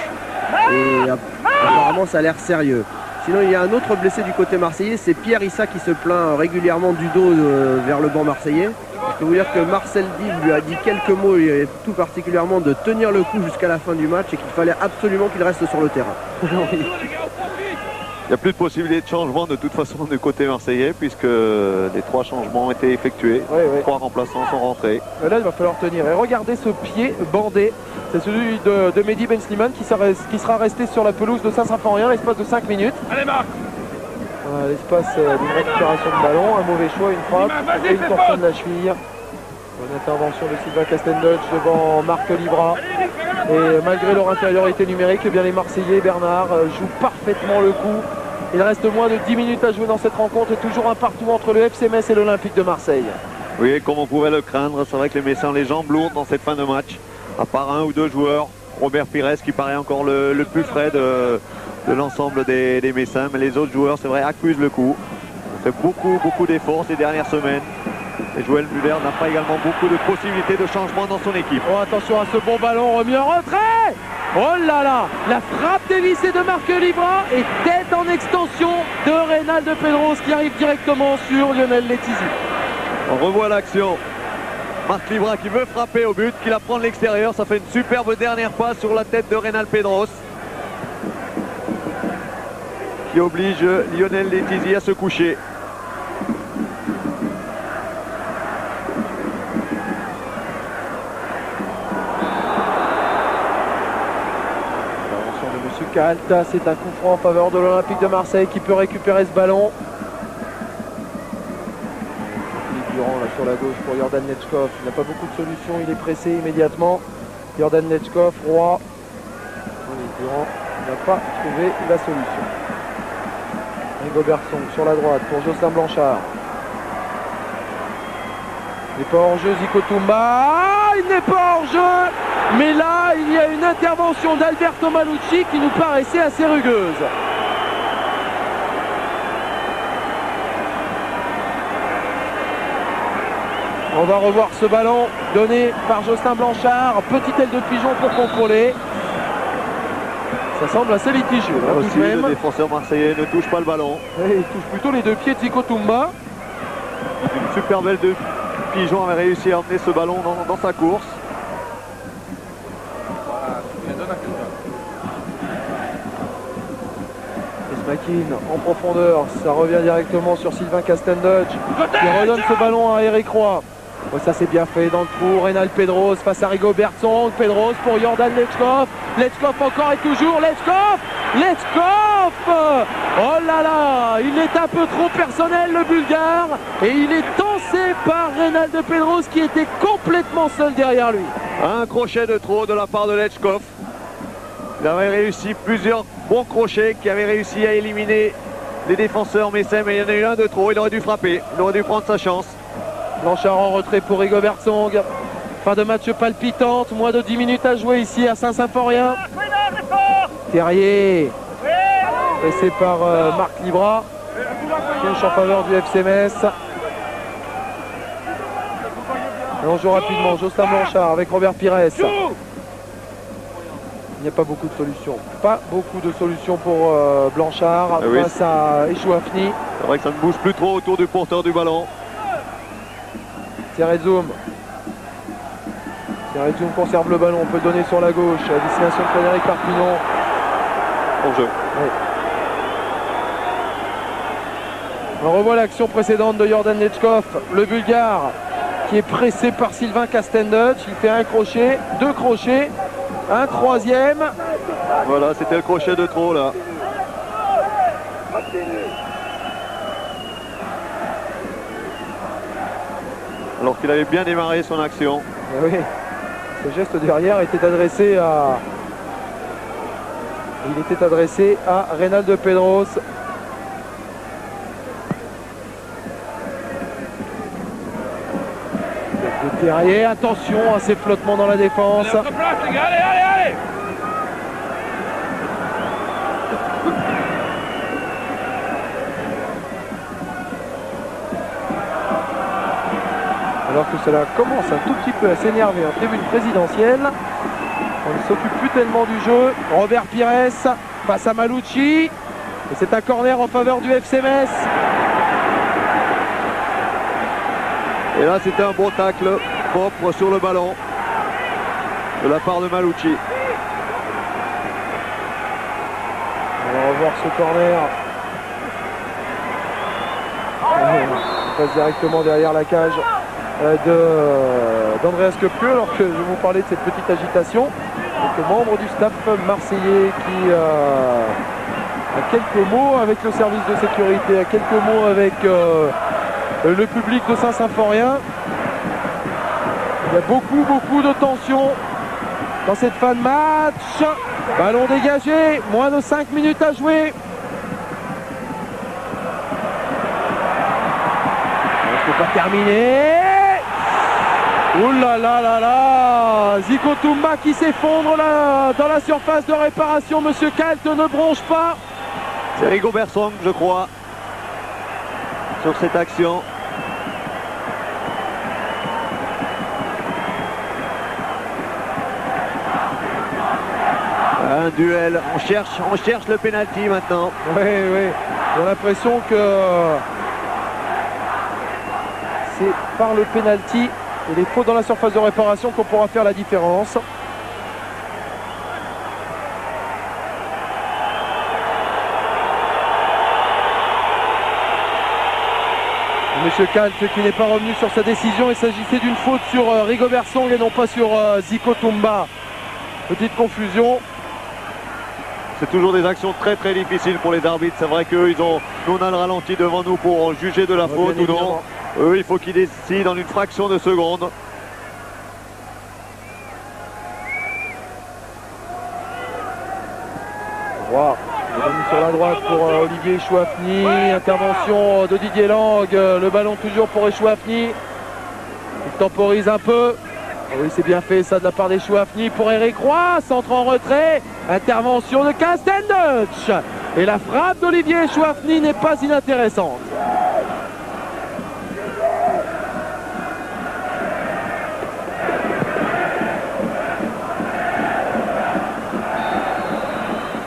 Et apparemment ça a l'air sérieux. Sinon il y a un autre blessé du côté marseillais, c'est Pierre Issa qui se plaint régulièrement du dos vers le banc marseillais. Je peux vous dire que Marcel Dive lui a dit quelques mots, et tout particulièrement de tenir le coup jusqu'à la fin du match et qu'il fallait absolument qu'il reste sur le terrain. Il n'y a plus de possibilité de changement de toute façon du côté marseillais puisque les 3 changements ont été effectués. Oui, oui. 3 remplaçants sont rentrés. Là il va falloir tenir. Et regardez ce pied bandé. C'est celui de Mehdi Ben Slimane qui sera resté sur la pelouse de Saint-Symphorien l'espace de 5 minutes. Allez Marc. L'espace d'une récupération de ballon, un mauvais choix, une frappe et une torsion de la cheville. Une intervention de Sylvain Castendutch devant Marc Libra. Et malgré leur infériorité numérique, eh bien les Marseillais, Bernard, jouent parfaitement le coup. Il reste moins de 10 minutes à jouer dans cette rencontre et toujours un partout entre le FC Metz et l'Olympique de Marseille. Oui, comme on pouvait le craindre, c'est vrai que les Messins ont les jambes lourdes dans cette fin de match. À part 1 ou 2 joueurs, Robert Pires qui paraît encore le plus frais de l'ensemble des Messins. Mais les autres joueurs, c'est vrai, accusent le coup. On fait beaucoup d'efforts ces dernières semaines. Et Joël Muller n'a pas également beaucoup de possibilités de changement dans son équipe. Oh, attention à ce bon ballon remis en retrait. Oh là là, la frappe dévissée de Marc Libra et tête en extension de Reynald Pedros qui arrive directement sur Lionel Letizy. On revoit l'action. Marc Libra qui veut frapper au but, qui la prend de l'extérieur. Ça fait une superbe dernière passe sur la tête de Reynald Pedros, qui oblige Lionel Letizy à se coucher. Calta, c'est un coup franc en faveur de l'Olympique de Marseille qui peut récupérer ce ballon. Durand là sur la gauche pour Jordan Lechkov. Il n'a pas beaucoup de solutions, il est pressé immédiatement. Jordan Lechkov, Roy. Durand n'a pas trouvé la solution. Rigo Berson sur la droite pour Jocelyn Blanchard. Il n'est pas hors jeu, Zico Toumba. Il n'est pas hors jeu. Mais là, il y a une intervention d'Alberto Malucci qui nous paraissait assez rugueuse. On va revoir ce ballon donné par Jocelyn Blanchard. Petite aile de pigeon pour contrôler. Ça semble assez litigieux. Là aussi, le défenseur marseillais ne touche pas le ballon. Et il touche plutôt les 2 pieds de Zico Toumba. Une super belle de pigeon avait réussi à emmener ce ballon dans sa course. Esmakin en profondeur, ça revient directement sur Sylvain Castendutch qui redonne ce ballon à Eric Roy. Oh, ça c'est bien fait dans le trou. Reynald Pedros face à Rigobertson. Pedros pour Jordan Lechkov. Lechkov encore et toujours. Lechkov. Oh là là, il est un peu trop personnel le Bulgare. Et il est tancé par Reynald Pedros qui était complètement seul derrière lui. Un crochet de trop de la part de Lechkov. Il avait réussi plusieurs bons crochets qui avaient réussi à éliminer les défenseurs messins, mais il y en a eu un de trop. Il aurait dû frapper, il aurait dû prendre sa chance. Blanchard en retrait pour Rigobertson. Fin de match palpitante, moins de 10 minutes à jouer ici à Saint-Symphorien. Terrier, pressé par Marc Libra, touche en faveur du FC Metz. Et on joue rapidement, Jocelyn Blanchard avec Robert Pires. Il n'y a pas beaucoup de solutions. Pas beaucoup de solutions pour Blanchard face à Echouafni. C'est vrai que ça ne bouge plus trop autour du porteur du ballon. Terrezoum conserve le ballon, on peut le donner sur la gauche à destination de Frédéric Parpinon. En jeu. Oui. On revoit l'action précédente de Jordan Lechkov, le Bulgare qui est pressé par Sylvain Castendutch. Il fait un crochet, deux crochets, un troisième. Voilà, c'était le crochet de trop là. Alors qu'il avait bien démarré son action. Oui, ce geste derrière était adressé à... Il était adressé à Reynald Pedros. Derrière, attention à ces flottements dans la défense. Allez. Alors que cela commence un tout petit peu à s'énerver en tribune présidentielle. On ne s'occupe plus tellement du jeu. Robert Pires face à Malucci. Et c'est un corner en faveur du FC Metz. Et là c'était un bon tacle propre sur le ballon de la part de Malucci. On va revoir ce corner. On passe directement derrière la cage d'Andreas Köpke, alors que je vous parlais de cette petite agitation. Donc, le membre du staff marseillais qui a quelques mots avec le service de sécurité, a quelques mots avec le public de Saint-Symphorien. Il y a beaucoup de tension dans cette fin de match. Ballon dégagé, moins de 5 minutes à jouer. On ne peut pas terminer. Ouh là là là là, Zico Toumba qui s'effondre là dans la surface de réparation. Monsieur Kalt ne bronche pas. C'est Rigobertson, je crois, sur cette action. Un duel, on cherche le pénalty maintenant. Oui, j'ai l'impression que c'est par le pénalty et les fautes dans la surface de réparation qu'on pourra faire la différence. Monsieur Kalt qui n'est pas revenu sur sa décision, il s'agissait d'une faute sur Rigobertson et non pas sur Zico Toumba. Petite confusion. C'est toujours des actions très difficiles pour les arbitres. C'est vrai qu'eux, nous on a le ralenti devant nous pour juger de la faute ou non. Eux, il faut qu'ils décident en une fraction de seconde. Wow. Sur la droite pour Olivier Echouafni. Intervention de Didier Lang. Le ballon toujours pour Echouafni. Il temporise un peu. Oui, c'est bien fait ça de la part d'Echouafni pour Eric Roy. Centre en retrait. Intervention de Castendutch. Et la frappe d'Olivier Echouafni n'est pas inintéressante.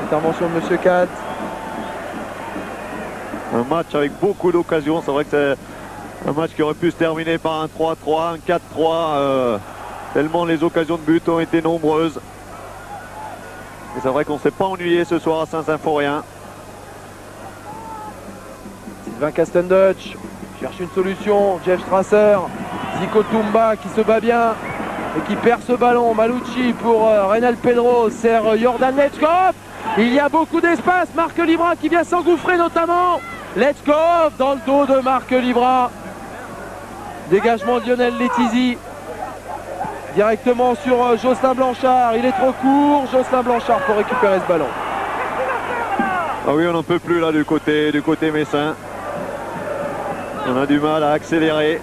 Intervention de Monsieur Kalt. Un match avec beaucoup d'occasions. C'est vrai que c'est un match qui aurait pu se terminer par un 3-3, un 4-3. Tellement les occasions de but ont été nombreuses. Et c'est vrai qu'on ne s'est pas ennuyé ce soir à Saint-Symphorien. Sylvain Castendutch cherche une solution. Jeff Strasser. Zico Toumba qui se bat bien et qui perd ce ballon. Malucci pour Reynal Pedro. Sert Jordan Lechkov. Il y a beaucoup d'espace. Marc Libra qui vient s'engouffrer notamment. Lechkov dans le dos de Marc Libra. Dégagement de Lionel Letizy. Directement sur Jocelyn Blanchard. Il est trop court. Jocelyn Blanchard pour récupérer ce ballon. Ah oui, on n'en peut plus là du côté messin. On a du mal à accélérer.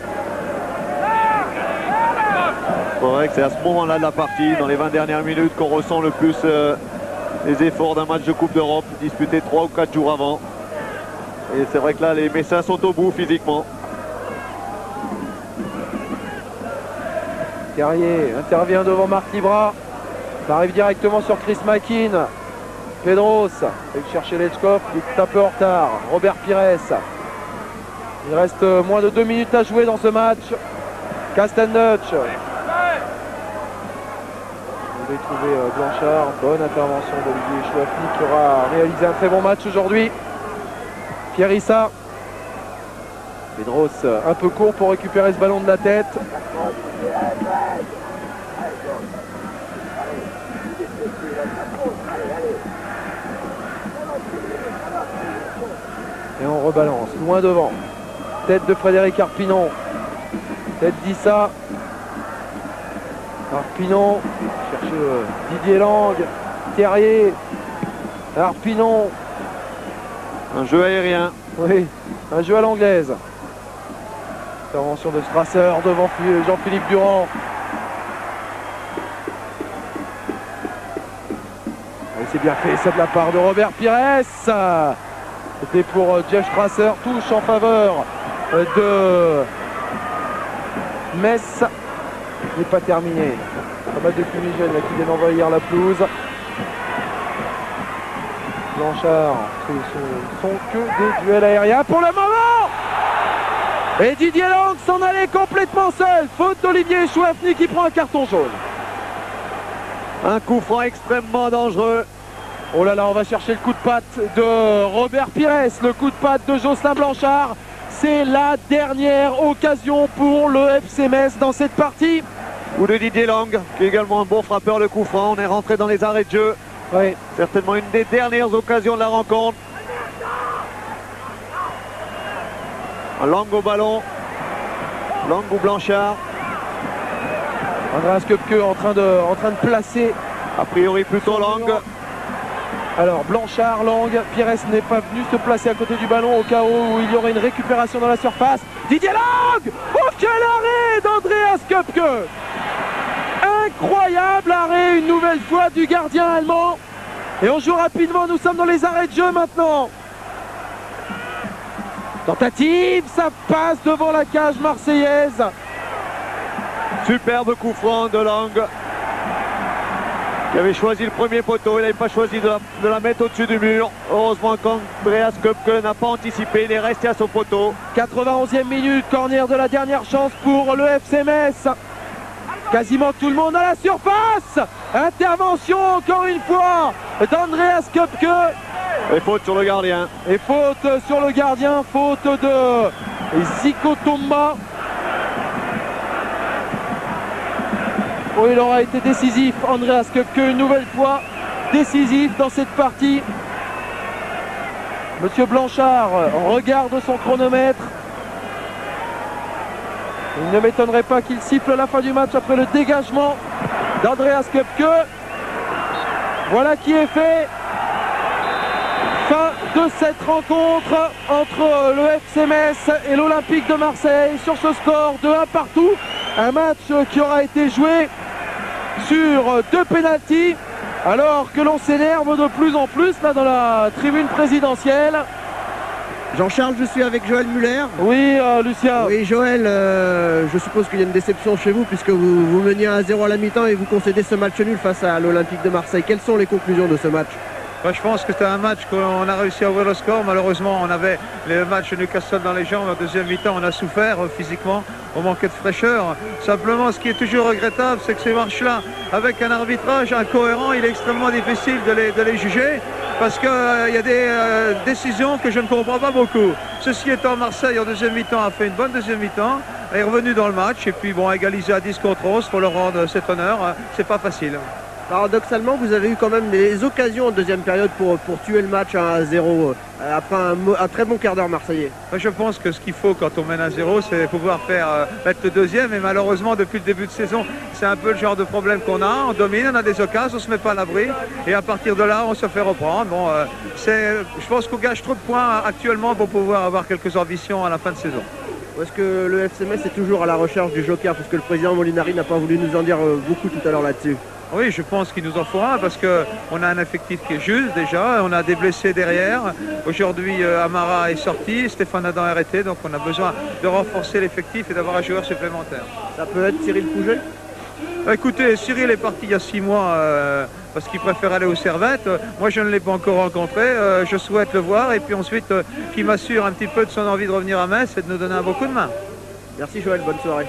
C'est vrai que c'est à ce moment-là de la partie, dans les 20 dernières minutes, qu'on ressent le plus les efforts d'un match de Coupe d'Europe disputé 3 ou 4 jours avant. Et c'est vrai que là, les Messins sont au bout physiquement. Carrier intervient devant Marc Libra. Ça arrive directement sur Chris Mackin. Pedros va chercher Lechkov, il est un peu en retard. Robert Pires. Il reste moins de 2 minutes à jouer dans ce match. Castendutch. Vous allez trouver Blanchard. Bonne intervention d'Olivier Chouafny qui aura réalisé un très bon match aujourd'hui. Pierre Issa. Pedros un peu court pour récupérer ce ballon de la tête. Et on rebalance, loin devant. Tête de Frédéric Arpinon. Tête d'Issa. Arpinon. Cherche Didier Lang. Terrier. Arpinon. Un jeu aérien. Oui, un jeu à l'anglaise. Intervention de Strasser devant Jean-Philippe Durand. Et c'est bien fait, c'est de la part de Robert Pires. C'était pour Jeff Strasser, touche en faveur de Metz. N'est pas terminé. Pas mal de fumigènes qui viennent envahir la pelouse. Blanchard, ce ne sont que des duels aériens pour le moment. Et Didier Lang s'en allait complètement seul. Faute d'Olivier Chouafny qui prend un carton jaune. Un coup franc extrêmement dangereux. Oh là là, on va chercher le coup de patte de Robert Pires, le coup de patte de Jocelyn Blanchard. C'est la dernière occasion pour le FC Metz dans cette partie. Ou de Didier Lang, qui est également un bon frappeur de coup franc. On est rentré dans les arrêts de jeu. Oui. Certainement une des dernières occasions de la rencontre. Lang au ballon. Lang ou Blanchard. Andreas Köpke en train de placer. A priori plutôt Lang. Alors Blanchard, Lang, Pires n'est pas venu se placer à côté du ballon au cas où il y aurait une récupération dans la surface. Didier Lang. Oh, quel arrêt d'Andreas Köpke. Incroyable arrêt une nouvelle fois du gardien allemand. Et on joue rapidement, nous sommes dans les arrêts de jeu maintenant. Tentative, ça passe devant la cage marseillaise. Superbe coup franc de Lang, qui avait choisi le premier poteau. Il n'avait pas choisi de la mettre au-dessus du mur. Heureusement qu'Andreas Köpke n'a pas anticipé, il est resté à son poteau. 91e minute, corner de la dernière chance pour le FC Metz. Quasiment tout le monde à la surface. Intervention encore une fois d'Andreas Köpke. Et faute sur le gardien. Et faute sur le gardien, faute de Zico Toumba. Oh, il aura été décisif, Andreas Köpke, une nouvelle fois décisif dans cette partie. Monsieur Blanchard regarde son chronomètre. Il ne m'étonnerait pas qu'il siffle la fin du match après le dégagement d'Andreas Köpke. Voilà qui est fait. Fin de cette rencontre entre le FC Metz et l'Olympique de Marseille sur ce score de 1 partout. Un match qui aura été joué sur 2 pénaltys, alors que l'on s'énerve de plus en plus là dans la tribune présidentielle. Jean-Charles, je suis avec Joël Muller. Oui, Lucien. Oui, Joël, je suppose qu'il y a une déception chez vous puisque vous meniez 1-0 à la mi-temps et vous concédez ce match nul face à l'Olympique de Marseille. Quelles sont les conclusions de ce match? Je pense que c'était un match qu'on a réussi à ouvrir le score. Malheureusement, on avait le match Newcastle dans les jambes. En deuxième mi-temps, on a souffert physiquement. On manquait de fraîcheur. Simplement, ce qui est toujours regrettable, c'est que ces matchs-là, avec un arbitrage incohérent, il est extrêmement difficile de les juger. parce qu'il y a des décisions que je ne comprends pas beaucoup. Ceci étant, Marseille en deuxième mi-temps a fait une bonne deuxième mi-temps, est revenu dans le match et puis bon, égalisé à 10 contre 11 pour leur rendre cet honneur, c'est pas facile. Paradoxalement, vous avez eu quand même des occasions en deuxième période pour tuer le match à 1-0 après un très bon quart d'heure marseillais. Je pense que ce qu'il faut quand on mène à 0, c'est pouvoir mettre le deuxième. Et malheureusement, depuis le début de saison, c'est un peu le genre de problème qu'on a. On domine, on a des occasions, on ne se met pas à l'abri. Et à partir de là, on se fait reprendre. Bon, je pense qu'on gâche trop de points actuellement pour pouvoir avoir quelques ambitions à la fin de saison. Est-ce que le FC Metz est toujours à la recherche du joker? Parce que le président Molinari n'a pas voulu nous en dire beaucoup tout à l'heure là-dessus. Oui, je pense qu'il nous en faut un parce qu'on a un effectif qui est juste déjà, on a des blessés derrière. Aujourd'hui, Amara est sorti, Stéphane Adam est arrêté, donc on a besoin de renforcer l'effectif et d'avoir un joueur supplémentaire. Ça peut être Cyril Pouget? Écoutez, Cyril est parti il y a 6 mois parce qu'il préfère aller aux Servettes. Moi, je ne l'ai pas encore rencontré, je souhaite le voir et puis ensuite qu'il m'assure un petit peu de son envie de revenir à Metz et de nous donner un beau coup de main. Merci Joël, bonne soirée.